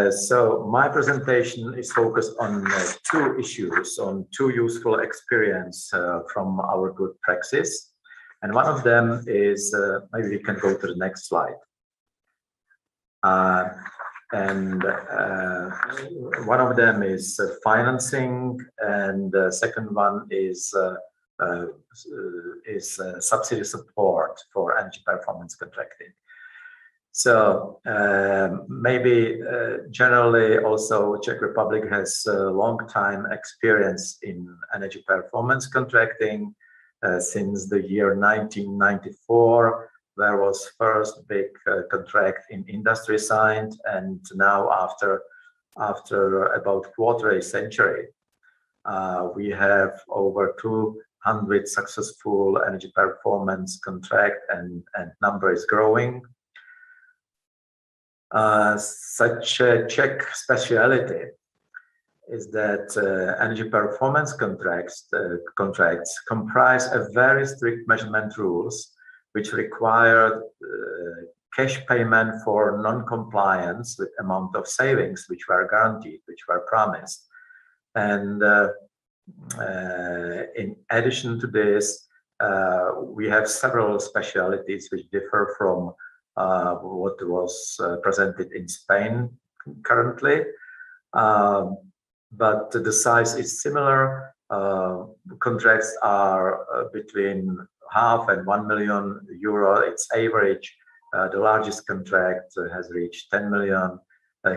F: So my presentation is focused on two issues, on two useful experience from our good practice. And one of them is, maybe we can go to the next slide. One of them is financing, and the second one is subsidy support for energy performance contracting. So maybe generally also Czech Republic has a long time experience in energy performance contracting since the year 1994. There was first big contract in industry signed, and now after about quarter a century, we have over 200 successful energy performance contract, and number is growing. Such a Czech speciality is that energy performance contracts comprise a very strict measurement rules which require cash payment for non-compliance with amount of savings which were guaranteed, which were promised. And in addition to this, we have several specialities which differ from what was presented in Spain currently, but the size is similar. Contracts are between half and 1 million euro. It's average. The largest contract has reached 10 million.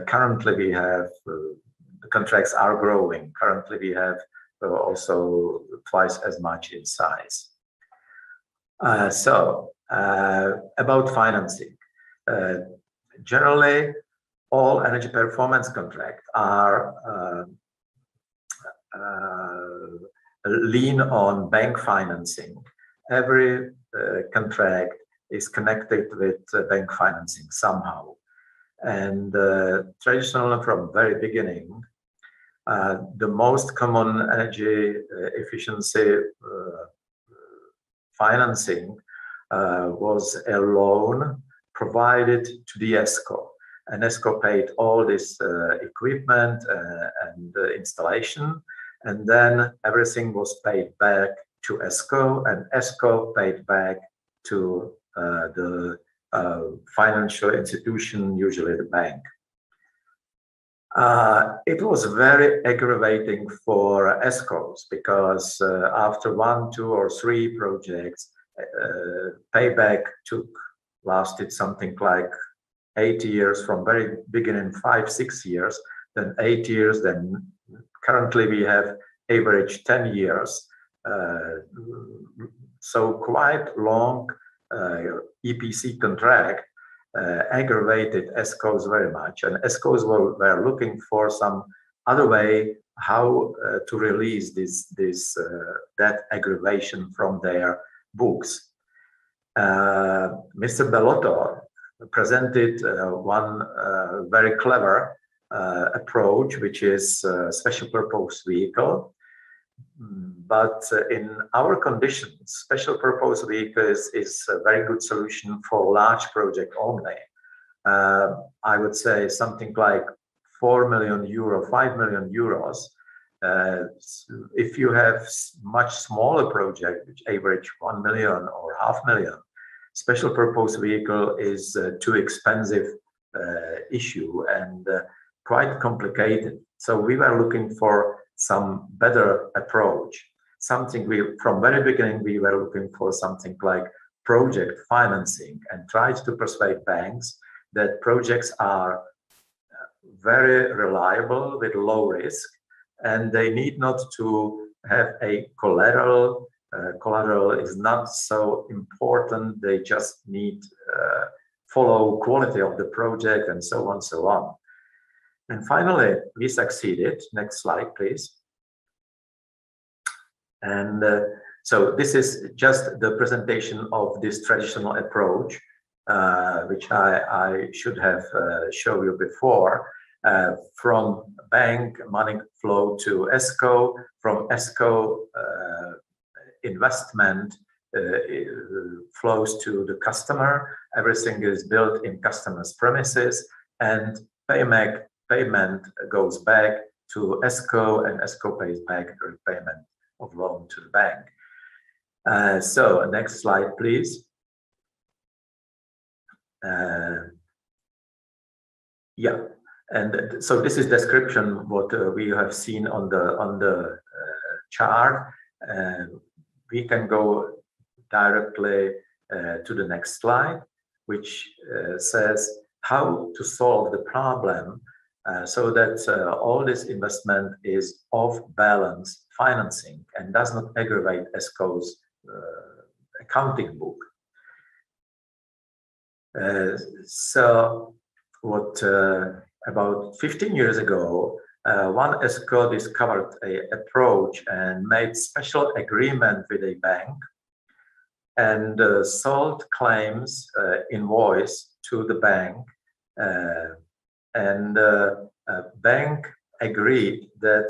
F: Currently, we have the contracts are growing. Currently, we have also twice as much in size. About financing. Generally, all energy performance contracts are lean on bank financing. Every contract is connected with bank financing somehow. And traditionally, from very beginning, the most common energy efficiency financing was a loan provided to the ESCO. And ESCO paid all this equipment and installation, and then everything was paid back to ESCO, and ESCO paid back to the financial institution, usually the bank. It was very aggravating for ESCOs because after 1, 2, or 3 projects, payback lasted something like 8 years, from very beginning 5, 6 years, then 8 years, then currently we have average 10 years. So quite long EPC contract aggravated ESCOs very much, and ESCOs were looking for some other way how to release that aggravation from their books. Mr. Belotto presented one very clever approach, which is special purpose vehicle. But in our conditions, special purpose vehicle is a very good solution for large project only. I would say something like 4 million euro, 5 million euros. If you have much smaller project, which average 1 million or 500,000, special purpose vehicle is too expensive issue and quite complicated. So we were looking for some better approach. Something from very beginning, we were looking for something like project financing and tried to persuade banks that projects are very reliable with low risk, and they need not to have a collateral. Collateral is not so important. They just need follow quality of the project and so on, so on. And finally, we succeeded. Next slide, please. And so this is just the presentation of this traditional approach, which I should have shown you before. From bank, money flow to ESCO, from ESCO, investment flows to the customer. Everything is built in customer's premises, and payment goes back to ESCO, and ESCO pays back the repayment of loan to the bank. So next slide, please. Yeah, and so this is description what we have seen on the chart. We can go directly to the next slide, which says how to solve the problem so that all this investment is off-balance financing and does not aggravate ESCO's accounting book. So what about 15 years ago, one ESCO discovered an approach and made special agreement with a bank and sold claims invoice to the bank, and bank agreed that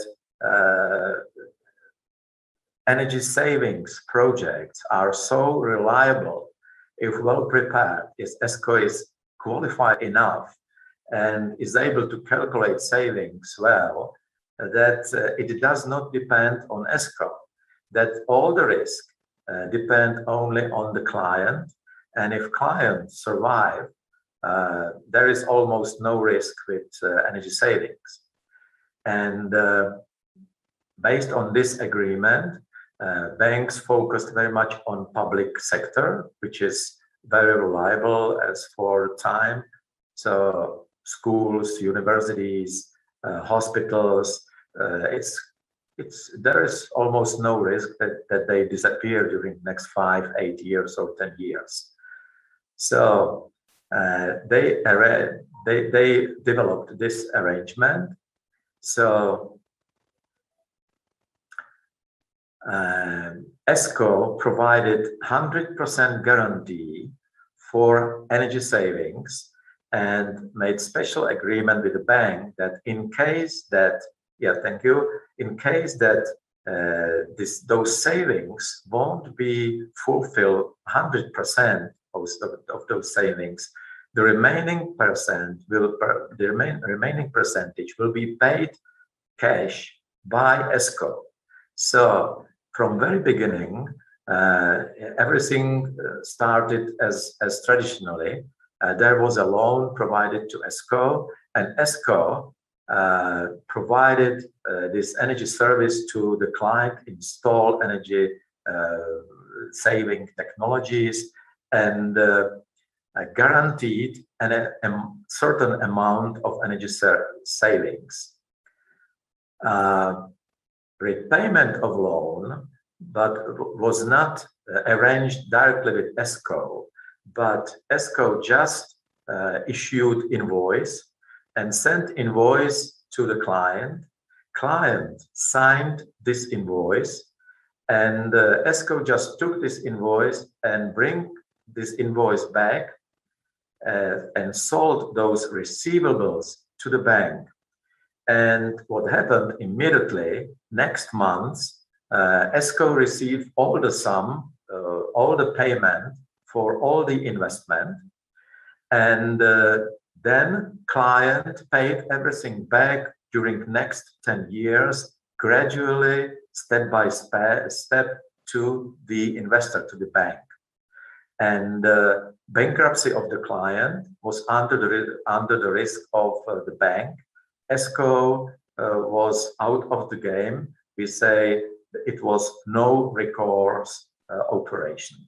F: energy savings projects are so reliable if well prepared, if ESCO is qualified enough and is able to calculate savings well, that it does not depend on ESCO, that all the risk depend only on the client, and if clients survive, there is almost no risk with energy savings. And based on this agreement, banks focused very much on public sector, which is very reliable as for time. So schools, universities, hospitals, there is almost no risk that they disappear during the next 5, 8 years or 10 years. So they developed this arrangement. So S.R.O provided 100% guarantee for energy savings and made special agreement with the bank that in case that, in case that those savings won't be fulfilled 100% of those savings, the remaining percentage will be paid cash by S.R.O. So from very beginning, everything started as traditionally. There was a loan provided to S.R.O, and S.R.O provided this energy service to the client, install energy saving technologies, and guaranteed a certain amount of energy savings. Repayment of loan, but was not arranged directly with S.R.O, but S.R.O just issued invoice and sent invoice to the client. Client signed this invoice, and S.R.O just took this invoice and bring this invoice back and sold those receivables to the bank. And what happened immediately, next month, S.R.O received all the sum, all the payment for all the investment, and then client paid everything back during next 10 years, gradually, step by step to the investor, to the bank. And bankruptcy of the client was under the risk of the bank. S.R.O was out of the game. We say it was non-recourse operation.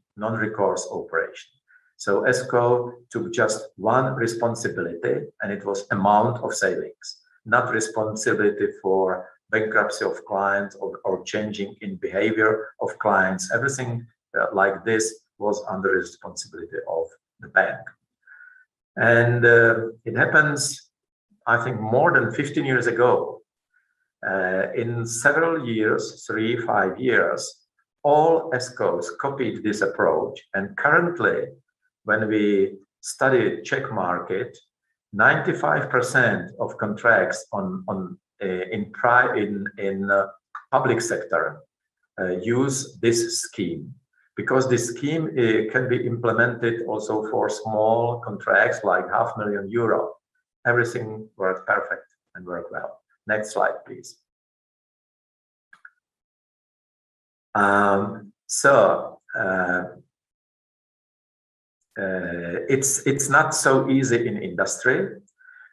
F: So S.R.O took just one responsibility, and it was amount of savings, not responsibility for bankruptcy of clients or changing in behavior of clients. Everything like this was under responsibility of the bank. And it happens, I think, more than 15 years ago. In several years, 3-5 years, all S.R.Os copied this approach. And currently, when we study Czech market, 95% of contracts in public sector use this scheme, because this scheme can be implemented also for small contracts like €500,000. Everything worked perfect and worked well. Next slide, please. It's not so easy in industry,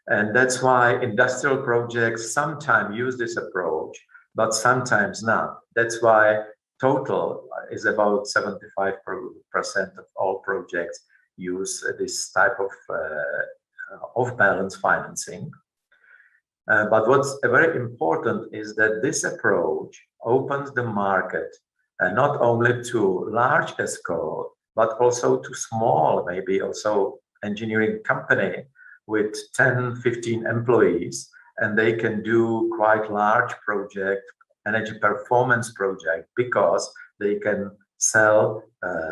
F: and that's why industrial projects sometimes use this approach, but sometimes not. That's why total is about 75% of all projects use this type of off-balance financing. But what's very important is that this approach opens the market not only to large S.R.O, but also to small, maybe also engineering company with 10-15 employees, and they can do quite large project, energy performance project, because they can sell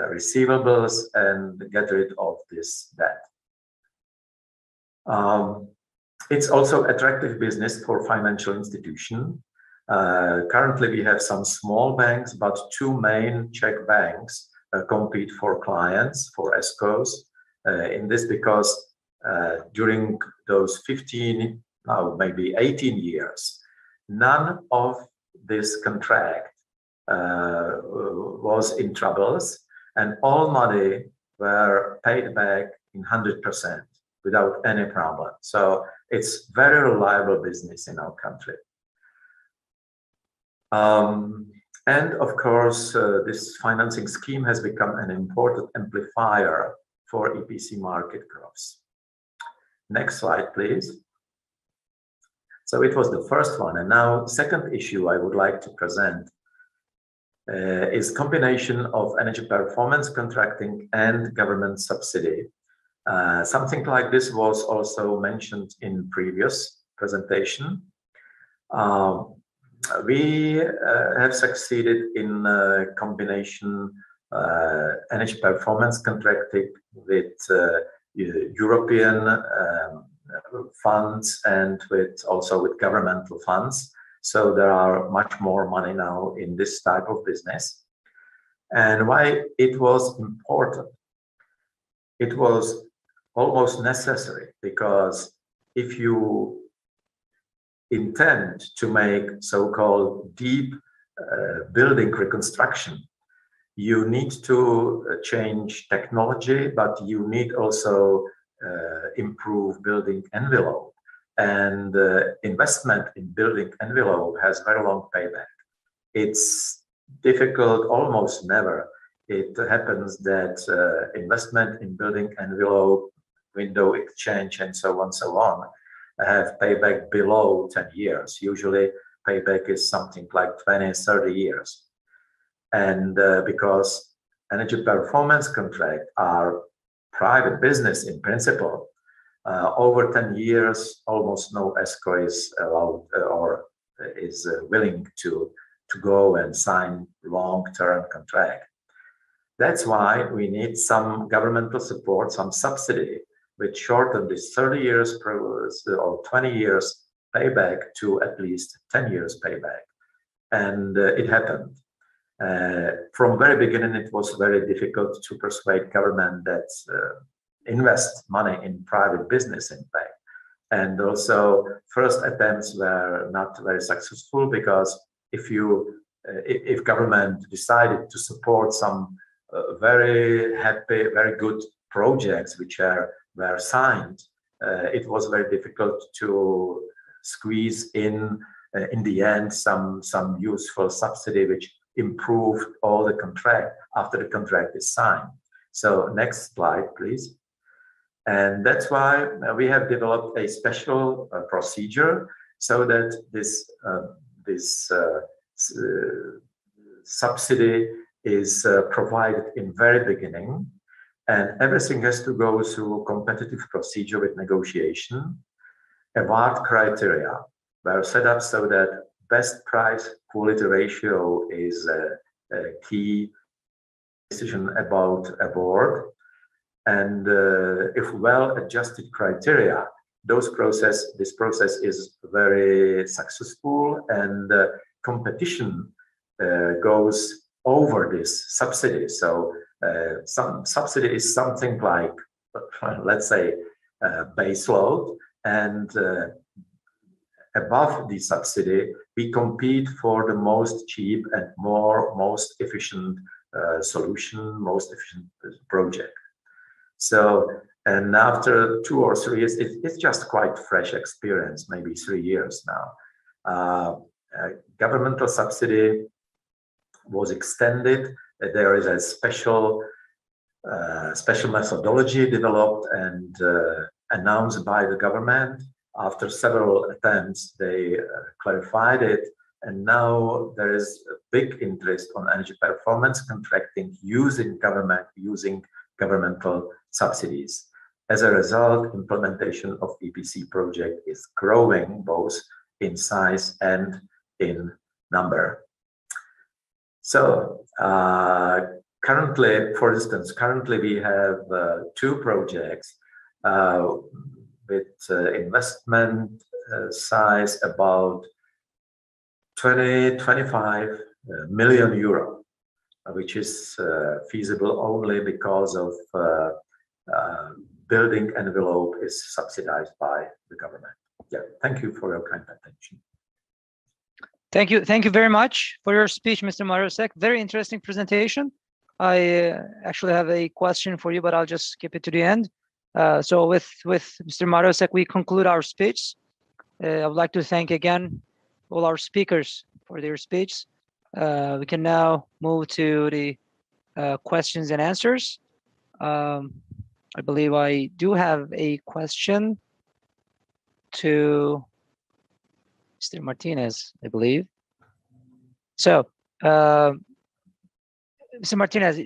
F: receivables and get rid of this debt. It's also attractive business for financial institution. Currently, we have some small banks, but two main Czech banks compete for clients, for S.R.Os, in this, because during those 15, now maybe 18 years, none of this contract was in troubles, and all money were paid back in 100% without any problem. So it's very reliable business in our country. And of course, this financing scheme has become an important amplifier for EPC market growth. Next slide, please. So it was the first one, and now second issue I would like to present is combination of energy performance contracting and government subsidy. Something like this was also mentioned in previous presentation. we have succeeded in combination energy performance contracting with European funds and also with governmental funds. So there are much more money now in this type of business. And why it was important? It was almost necessary, because if you intend to make so-called deep building reconstruction, you need to change technology, but you need also improve building envelope. And investment in building envelope has very long payback. It's difficult, almost never. It happens that investment in building envelope, window exchange, and so on, have payback below 10 years. Usually payback is something like 20, 30 years. And because energy performance contracts are private business in principle, over 10 years, almost no ESCO is allowed or is willing to go and sign long-term contract. That's why we need some governmental support, some subsidy, which shorten this 30 years or 20 years payback to at least 10 years payback. And it happened. From very beginning, it was very difficult to persuade government that invest money in private business, in fact. And also, first attempts were not very successful, because if government decided to support some very happy, very good projects which were signed, it was very difficult to squeeze in the end some useful subsidy which improved all the contract after the contract is signed. So next slide, please. And that's why we have developed a special procedure so that this subsidy is provided in very beginning, and everything has to go through competitive procedure with negotiation. Award criteria were set up so that best price quality ratio is a key decision about award. And if well-adjusted criteria, this process is very successful, and competition goes over this subsidy. So some subsidy is something like, let's say, base load, and above the subsidy, we compete for the most cheap and most efficient solution, most efficient project. So, and after 2 or 3 years, it's just quite fresh experience, maybe 3 years now. Governmental subsidy was extended. There is a special methodology developed and announced by the government. After several attempts, they clarified it, and now there is a big interest on energy performance contracting using governmental subsidies. As a result, implementation of EPC project is growing both in size and in number. So currently, for instance, we have 2 projects with investment size about 25 million euro, which is feasible only because of building envelope is subsidized by the government. Yeah, thank you for your kind attention.
D: Thank you very much for your speech, Mr. Marousek. Very interesting presentation. I actually have a question for you, but I'll just skip it to the end. So with Mr. Marousek, we conclude our speech. I would like to thank again all our speakers for their speech. We can now move to the questions and answers. I believe I do have a question to Mr. Martinez, I believe. So, Mr. Martinez,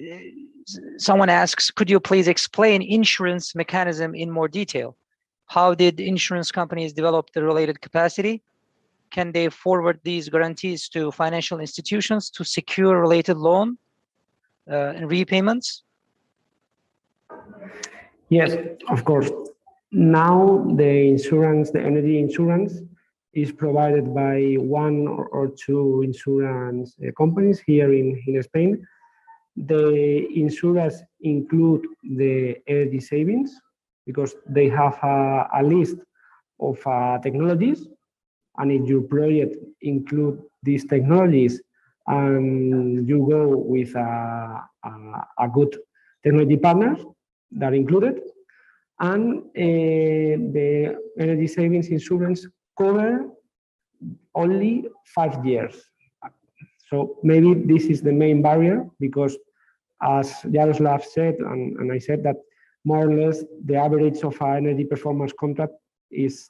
D: someone asks, could you please explain insurance mechanism in more detail? How did insurance companies develop the related capacity? can they forward these guarantees to financial institutions to secure related loan and repayments?
E: Yes, of course. Now the insurance, the energy insurance, is provided by one or two insurance companies here in Spain. The insurers include the energy savings because they have a list of technologies, and if your project include these technologies and you go with a good technology partner, that included, and the energy savings insurance cover only 5 years. So maybe this is the main barrier, because as Jaroslav said, and I said, that more or less the average of our energy performance contract is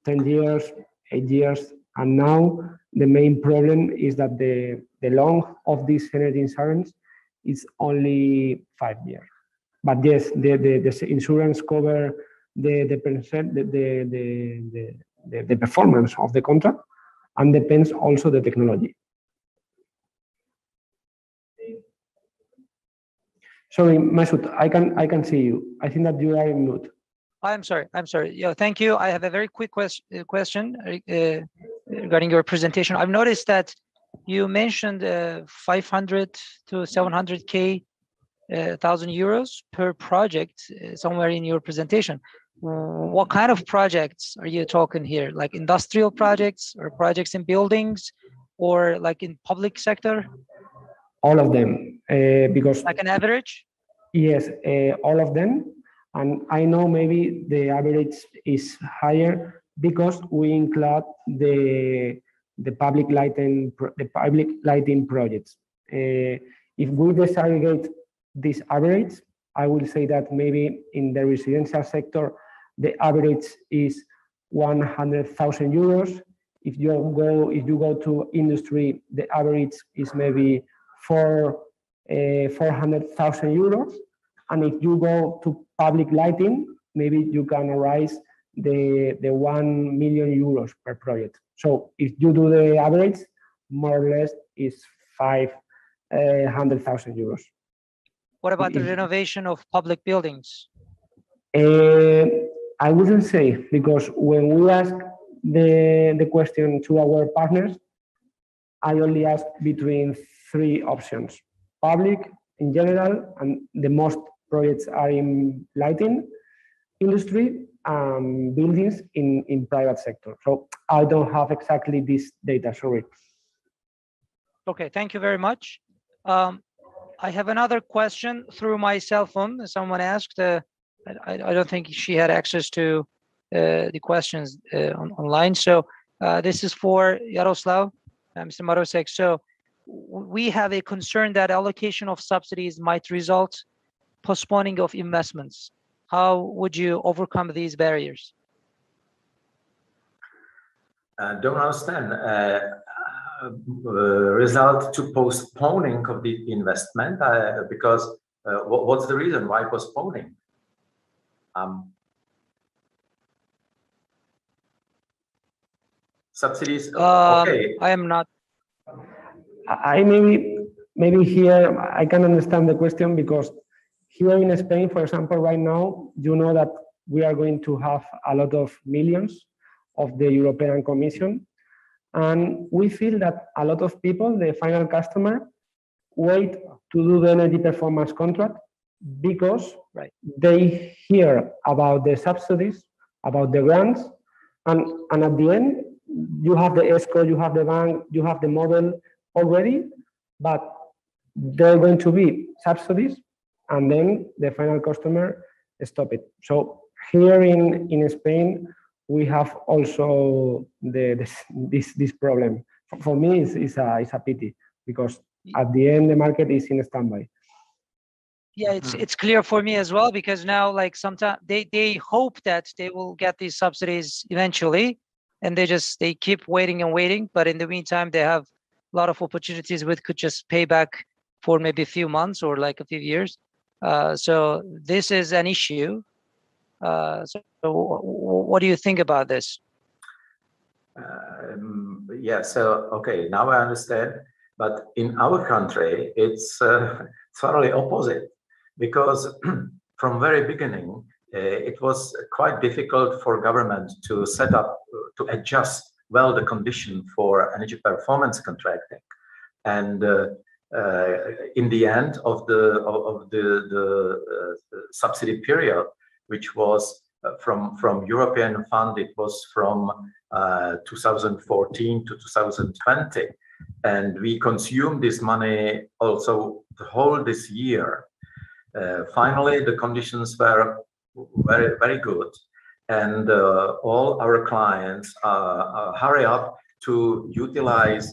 E: 10 years, 8 years, and now the main problem is that the length of this energy insurance is only 5 years. But yes, the insurance cover the performance of the contract, and depends also the technology. Sorry, Mesut, I can see you. I think that you are in mute.
D: I'm sorry. Yeah, thank you. I have a very quick question regarding your presentation. I've noticed that you mentioned 500 to 700K thousand euros per project somewhere in your presentation. What kind of projects are you talking here? Like industrial projects, or projects in buildings, or like in public sector?
E: All of them, because
D: like an average?
E: Yes, all of them. And I know maybe the average is higher because we include the public lighting projects. If we disaggregate this average, I will say that maybe in the residential sector, the average is 100,000 euros. If you go to industry, the average is maybe 400,000 euros. And if you go to public lighting, maybe you can raise the 1 million euros per project. So if you do the average, more or less is 500,000 euros.
D: What about the renovation of public buildings?
E: I wouldn't say, because when we ask the question to our partners, I only ask between 3 options: public in general, and the most projects are in lighting industry, buildings in private sector. So I don't have exactly this data, sorry.
D: Okay, thank you very much. I have another question through my cell phone. Someone asked, I don't think she had access to the questions online. So this is for Jaroslav, Mr. Marousek. So we have a concern that allocation of subsidies might result postponing of investments. How would you overcome these barriers?
F: Don't understand. Result to postponing of the investment, because what's the reason why postponing? Subsidies. Okay.
D: I am not.
E: I maybe here I can understand the question, because here in Spain, for example, right now, you know that we are going to have a lot of millions of the European Commission. And we feel that a lot of people, the final customer, wait to do the energy performance contract because they hear about the subsidies, about the grants, and at the end, you have the S.R.O, you have the bank, you have the model already, but there are going to be subsidies, and then the final customer stop it. So here in Spain, we have also this problem. For me, it's a pity, because at the end the market is in standby.
D: Yeah, it's clear for me as well, because now, like, sometimes they hope that they will get these subsidies eventually, and they keep waiting and waiting. But in the meantime, they have a lot of opportunities which could just pay back for maybe a few months or like a few years. So this is an issue. So what do you think about this?
F: Yeah, so, okay, now I understand. But in our country, it's thoroughly opposite, because from very beginning, it was quite difficult for government to set up, to adjust well the condition for energy performance contracting. And in the end of the subsidy period, which was from European fund, it was from 2014 to 2020, and we consumed this money also the whole this year. Finally, the conditions were very, very good, and all our clients hurry up to utilize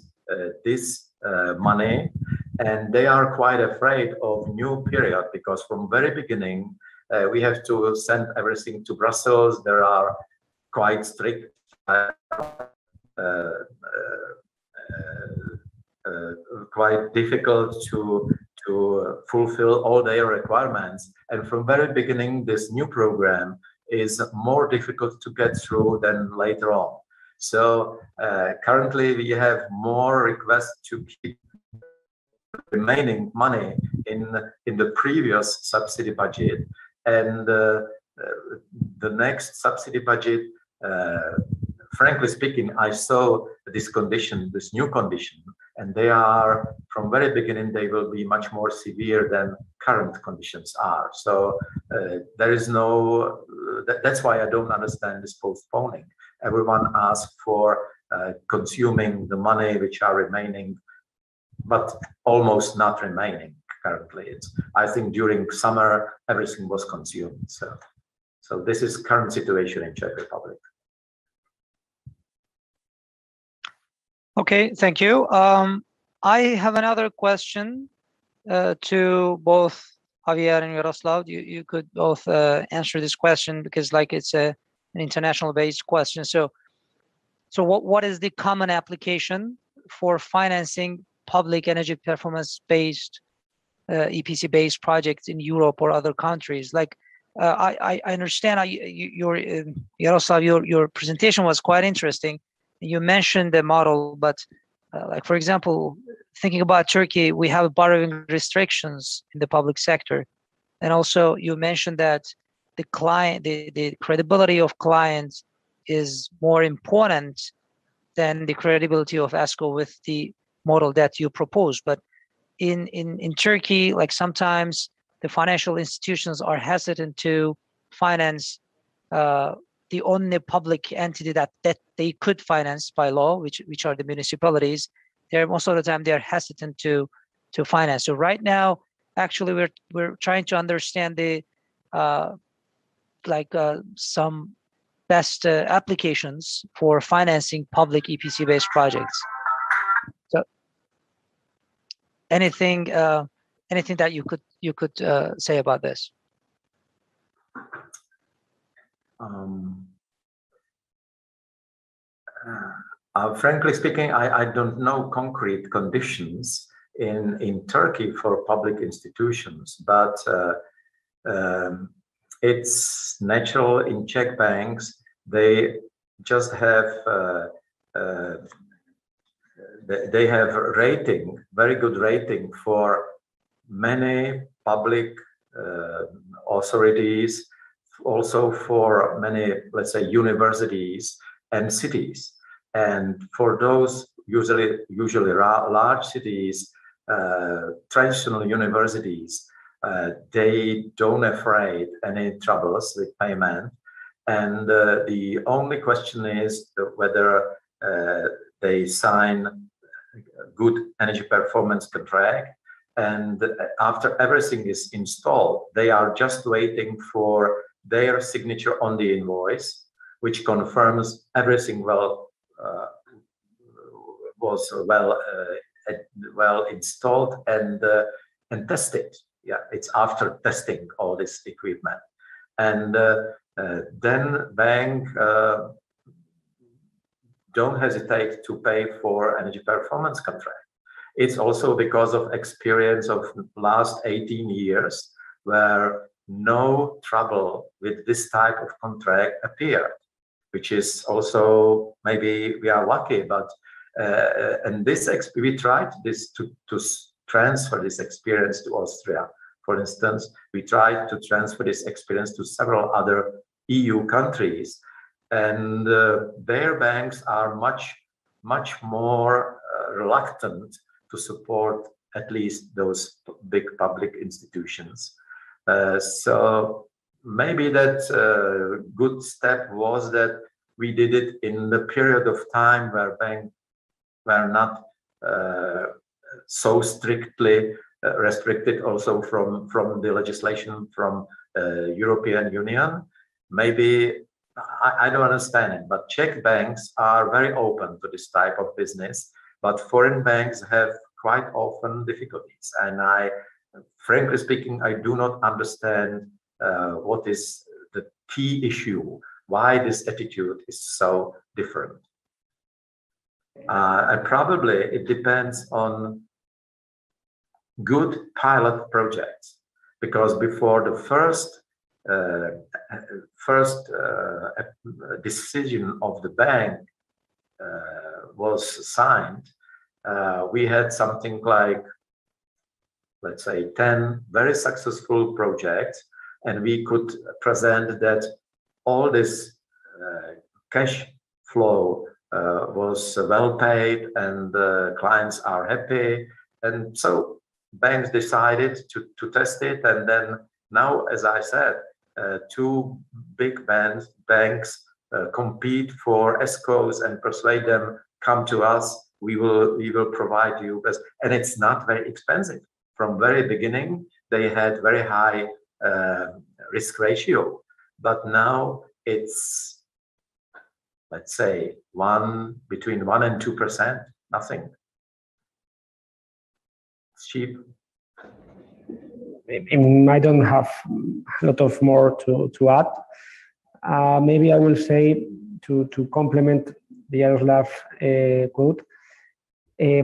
F: this money, and they are quite afraid of new period, because from very beginning we have to send everything to Brussels. There are quite strict quite difficult to fulfill all their requirements, and from very beginning this new program is more difficult to get through than later on. So currently we have more requests to keep remaining money in the previous subsidy budget, and the next subsidy budget, frankly speaking, I saw this condition, this new condition, and they are, from very beginning, they will be much more severe than current conditions are. So there is no, that's why I don't understand this postponing. Everyone asks for consuming the money which are remaining, but almost not remaining currently. It's, I think during summer, everything was consumed. So this is current situation in Czech Republic.
D: Okay, thank you. I have another question to both Javier and Jaroslav. You could both answer this question, because like it's an international based question. So what is the common application for financing public energy performance based EPC based projects in Europe or other countries? Like I understand Jaroslav, your presentation was quite interesting. You mentioned the model, but like, for example, thinking about Turkey, we have borrowing restrictions in the public sector. And also you mentioned that the client, the credibility of clients is more important than the credibility of S.R.O with the model that you propose. But in Turkey, like sometimes the financial institutions are hesitant to finance the only public entity that they could finance by law, which are the municipalities. They're most of the time they're hesitant to finance. So right now, actually, we're trying to understand the some best applications for financing public EPC based projects. So anything that you could say about this?
F: Frankly speaking, I don't know concrete conditions in Turkey for public institutions, but it's natural in Czech banks. They just have they have rating, very good rating for many public authorities, also for many, let's say, universities and cities. And for those usually large cities, traditional universities, they don't afraid any troubles with payment. And the only question is whether they sign a good energy performance contract. And after everything is installed, they are just waiting for their signature on the invoice, which confirms everything was well installed and tested. Yeah, it's after testing all this equipment, and then bank don't hesitate to pay for energy performance contract. It's also because of experience of last 18 years where no trouble with this type of contract appeared. which is also, maybe we are lucky, but and we tried this to transfer this experience to Austria. For instance, we tried to transfer this experience to several other EU countries, and their banks are much more reluctant to support at least those big public institutions. So maybe that good step was that we did it in the period of time where banks were not so strictly restricted also from the legislation from European Union. Maybe, I don't understand it, but Czech banks are very open to this type of business, but foreign banks have quite often difficulties. And frankly speaking, I do not understand what is the key issue, why this attitude is so different. And probably it depends on good pilot projects, because before the first decision of the bank was signed, we had something like, let's say, 10 very successful projects, and we could present that all this cash flow was well paid and clients are happy. And so banks decided to test it, and then now, as I said, two big banks compete for ESCOs and persuade them, come to us, we will provide you best. And it's not very expensive. From very beginning, they had very high risk ratio, but now it's, let's say, between 1 and 2%, nothing. It's cheap.
E: I don't have a lot of more to add. Maybe I will say, to complement the Jaroslav quote,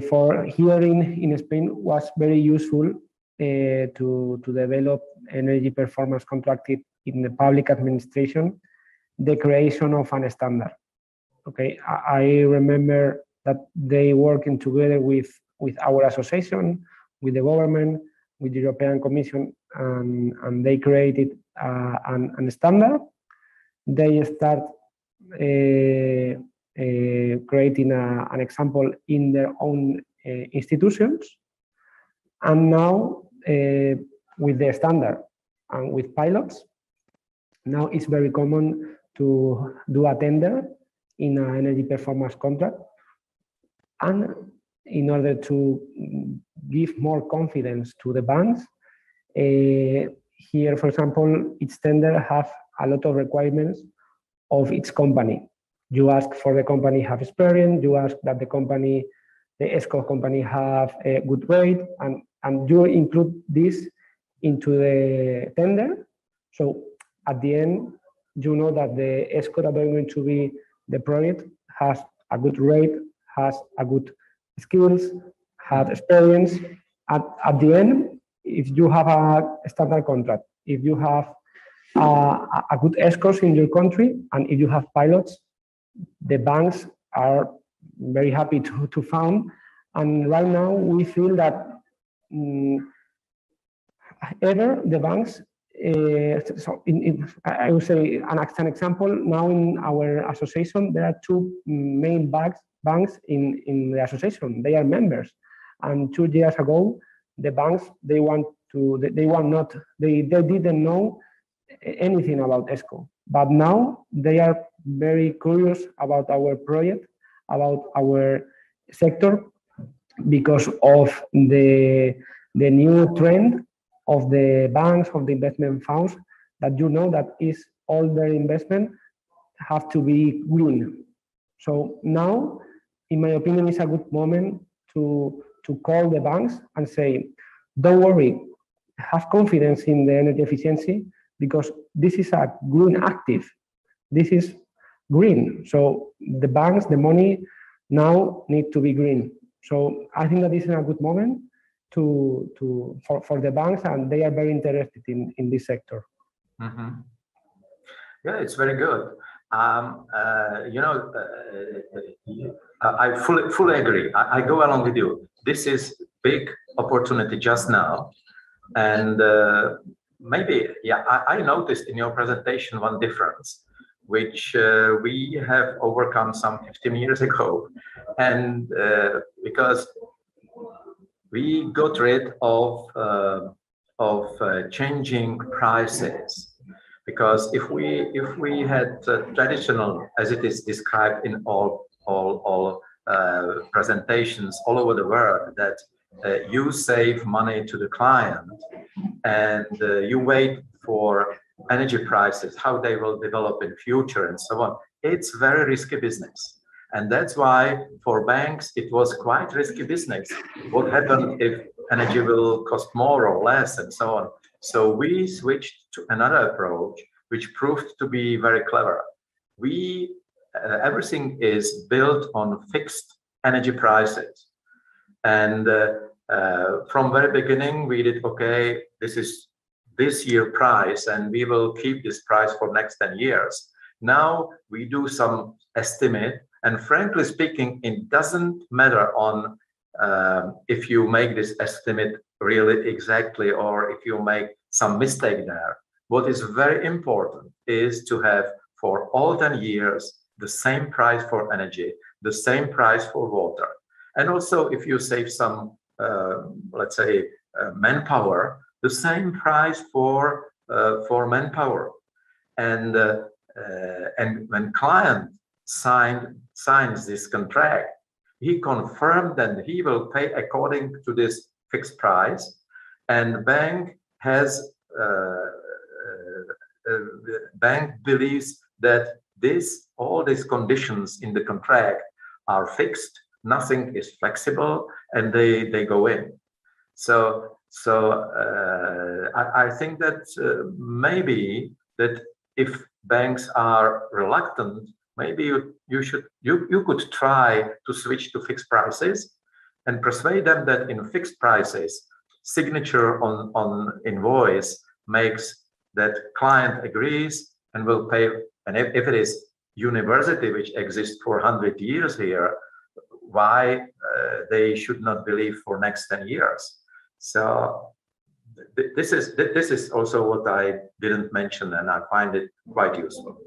E: for here in Spain was very useful to develop energy performance contracted in the public administration, the creation of a standard. Okay, I remember that they working together with our association, with the government, with the European Commission, and they created a standard. They start creating an example in their own institutions, and now with the standard and with pilots, now it's very common to do a tender in an energy performance contract, and in order to give more confidence to the banks, here, for example, each tender have a lot of requirements of its company. You ask for the company have experience, you ask that the ESCO company have a good rate, and you include this into the tender. So at the end, you know that the ESCO that are going to be the project has a good rate, has a good skills, have experience. At the end, if you have a standard contract, if you have a good ESCOs in your country, and if you have pilots, the banks are very happy to found. And right now we feel that either the banks, so I would say an example, now in our association, there are two main banks in the association. They are members. And 2 years ago, the banks, they didn't know anything about ESCO. But now they are very curious about our project, about our sector, because of the new trend of the banks, of the investment funds, that you know that is all their investment have to be green. So now, in my opinion, it's a good moment to call the banks and say, don't worry, have confidence in the energy efficiency, because this is a green active. This is green. So the banks, the money now need to be green. So I think that this is a good moment for the banks, and they are very interested in this sector.
F: Mm-hmm. Yeah, it's very good. I fully agree. I go along with you. This is big opportunity just now, and maybe, yeah, I noticed in your presentation one difference, which we have overcome some 15 years ago, and because we got rid of changing prices. Because if we had traditional, as it is described in all presentations all over the world, that you save money to the client and you wait for energy prices, how they will develop in future and so on, it's very risky business. And that's why for banks, it was quite risky business. What happened if energy will cost more or less and so on. So we switched to another approach, which proved to be very clever. Everything is built on fixed energy prices. And from very beginning, we did, okay, this is this year price, and we will keep this price for next 10 years. Now we do some estimate, and frankly speaking, it doesn't matter on if you make this estimate really exactly or if you make some mistake there. What is very important is to have for all 10 years the same price for energy, the same price for water. And also if you save some, let's say, manpower, the same price for manpower. And when client signs this contract, he confirmed that he will pay according to this fixed price, and bank has bank believes that all these conditions in the contract are fixed, nothing is flexible, and they go in. So I think that maybe that if banks are reluctant, maybe you could try to switch to fixed prices and persuade them that in fixed prices, signature on invoice makes that client agrees and will pay. And if it is university, which exists for 100 years here, why they should not believe for next 10 years? So this is also what I didn't mention, and I find it quite useful.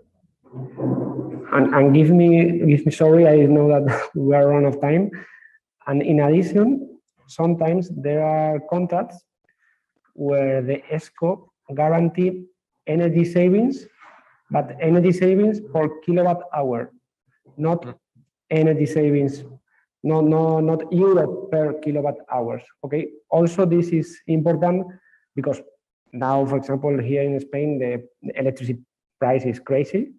E: And give me sorry, I know that we are run of time. And in addition, sometimes there are contracts where the S.R.O guarantee energy savings, but energy savings per kilowatt hour, not energy savings, not euro per kilowatt hours. Okay. Also, this is important because now, for example, here in Spain, the electricity price is crazy.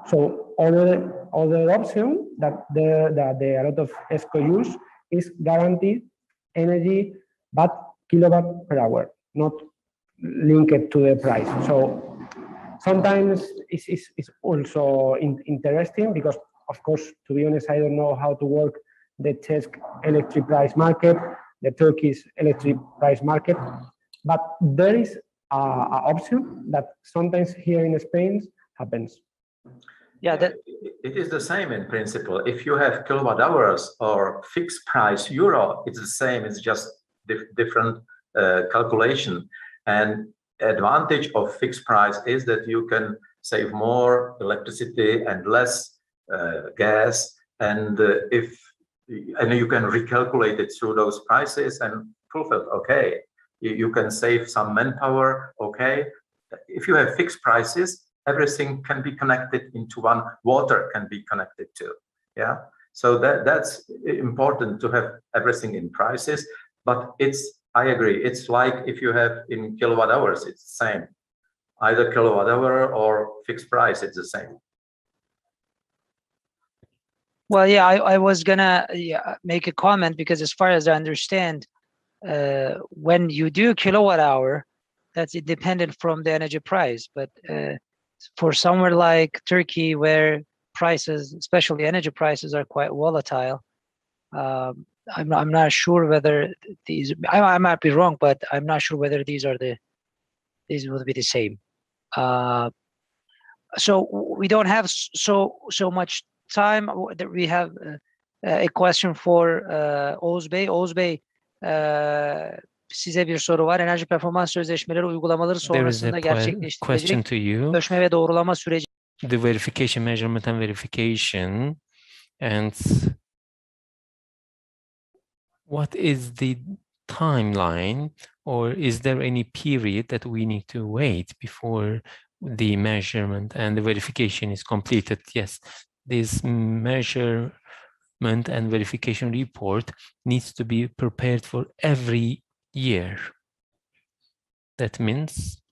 E: So other option that a lot of S.R.O use is guaranteed energy but kilowatt per hour, not linked to the price. So sometimes it's also interesting because, of course, to be honest, I don't know how to work the Czech electric price market, the Turkish electric price market, but there is an option that sometimes here in Spain happens.
F: Yeah, it is the same in principle. If you have kilowatt hours or fixed price euro, it's the same. It's just different calculation. And advantage of fixed price is that you can save more electricity and less gas, and you can recalculate it through those prices and fulfill. Okay, you can save some manpower. Okay, if you have fixed prices, everything can be connected into one. Water can be connected to. Yeah, so that's important to have everything in prices. But I agree. It's like if you have in kilowatt hours, it's the same. Either kilowatt hour or fixed price, it's the same.
D: Well, yeah, I was gonna make a comment because as far as I understand, when you do kilowatt hour, that's independent from the energy price. But for somewhere like Turkey, where prices, especially energy prices, are quite volatile, I'm not sure whether these. I might be wrong, but I'm not sure whether these will be the same. So we don't have so much time. We have a question for Oğuz Bey. Oğuz Bey, size bir soru var. Enerji performans sözleşmeleri uygulamaları sonrasında gerçekleştirilecek ölçme ve doğrulama süreci.
B: The verification, measurement and verification, and what is the timeline, or is there any period that we need to wait before the measurement and the verification is completed? Yes, this measurement and verification report needs to be prepared for every year. That means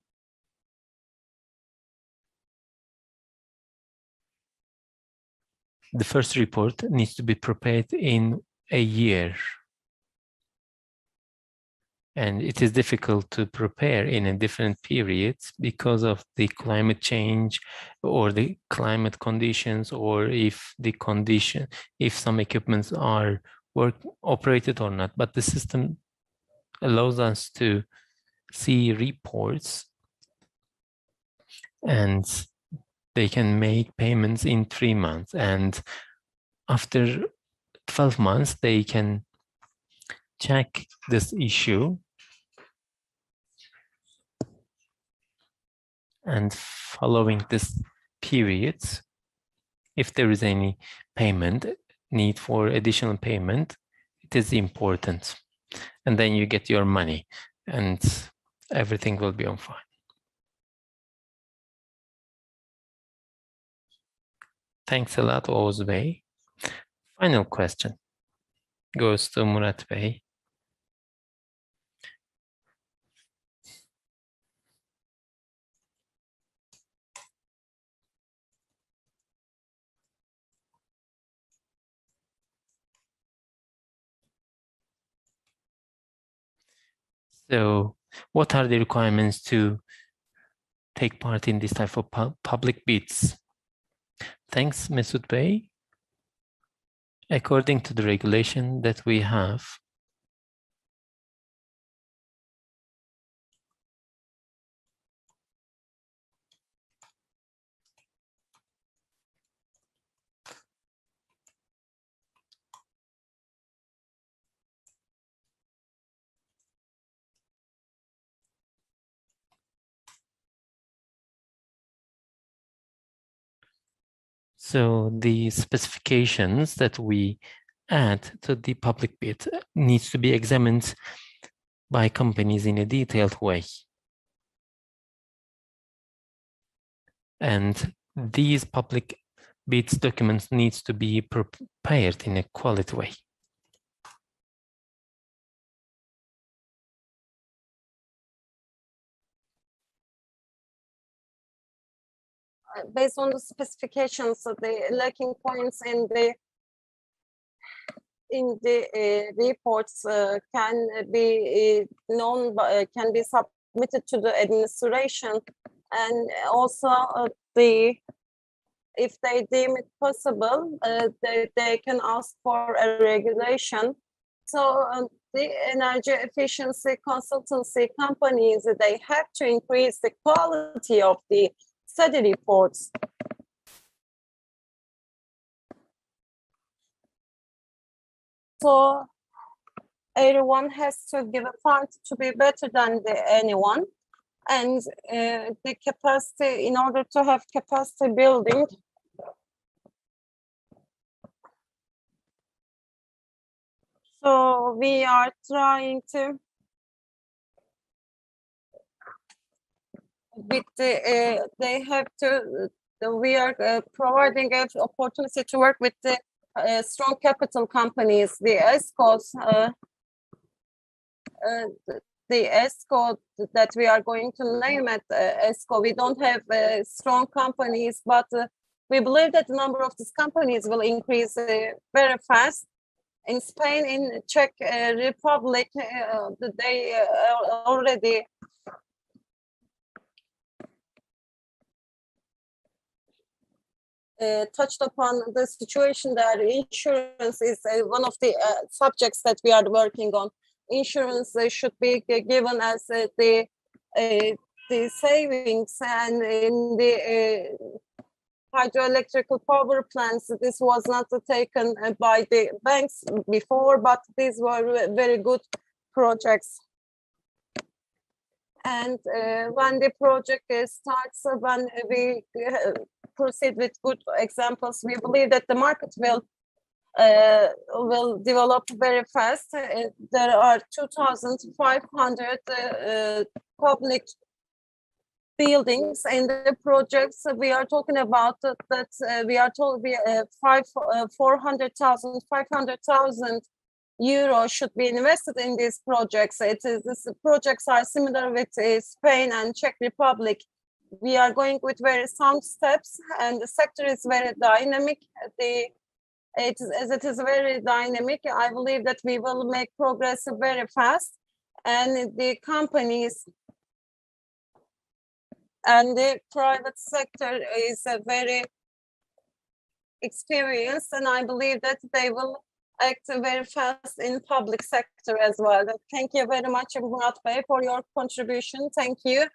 B: the first report needs to be prepared in a year. And it is difficult to prepare in a different periods because of the climate change or the climate conditions, or if some equipments are operated or not. But the system allows us to see reports, and they can make payments in 3 months. And after 12 months, they can check this issue, and following this period, if there is any need for additional payment, it is important, and then you get your money and everything will be on fine. Thanks a lot, Oğuz Bey. Final question goes to Murat Bey. So, what are the requirements to take part in this type of public bids? Thanks, Mesut Bey. According to the regulation that we have, so the specifications that we add to the public bid needs to be examined by companies in a detailed way. And these public bids documents needs to be prepared in a quality way.
A: Based on the specifications, the lacking points in the reports can be can be submitted to the administration, and also if they deem it possible, they can ask for a regulation. So the energy efficiency consultancy companies, they have to increase the quality of the study reports. So everyone has to give a fight to be better than anyone, and the capacity, in order to have capacity building, so we are trying to they have to, we are providing an opportunity to work with the strong capital companies, the S.R.Os, the S.R.O that we are going to name at S.R.O. We don't have strong companies, but we believe that the number of these companies will increase very fast. In Spain, in Czech Republic, they already touched upon the situation that insurance is one of the subjects that we are working on. Insurance should be given as the savings, and in the hydroelectrical power plants. This was not taken by the banks before, but these were very good projects. And when the project starts, when we proceed with good examples, we believe that the market will develop very fast. There are 2,500 public buildings in the projects. We are talking about that we are told 400,000, 500,000 euros should be invested in these projects. These projects are similar with Spain and Czech Republic. We are going with very sound steps, and the sector is very dynamic. As it is very dynamic, I believe that we will make progress very fast, and the companies and the private sector is very experienced, and I believe that they will act very fast in public sector as well. Thank you very much, Murat Bey, for your contribution. Thank you.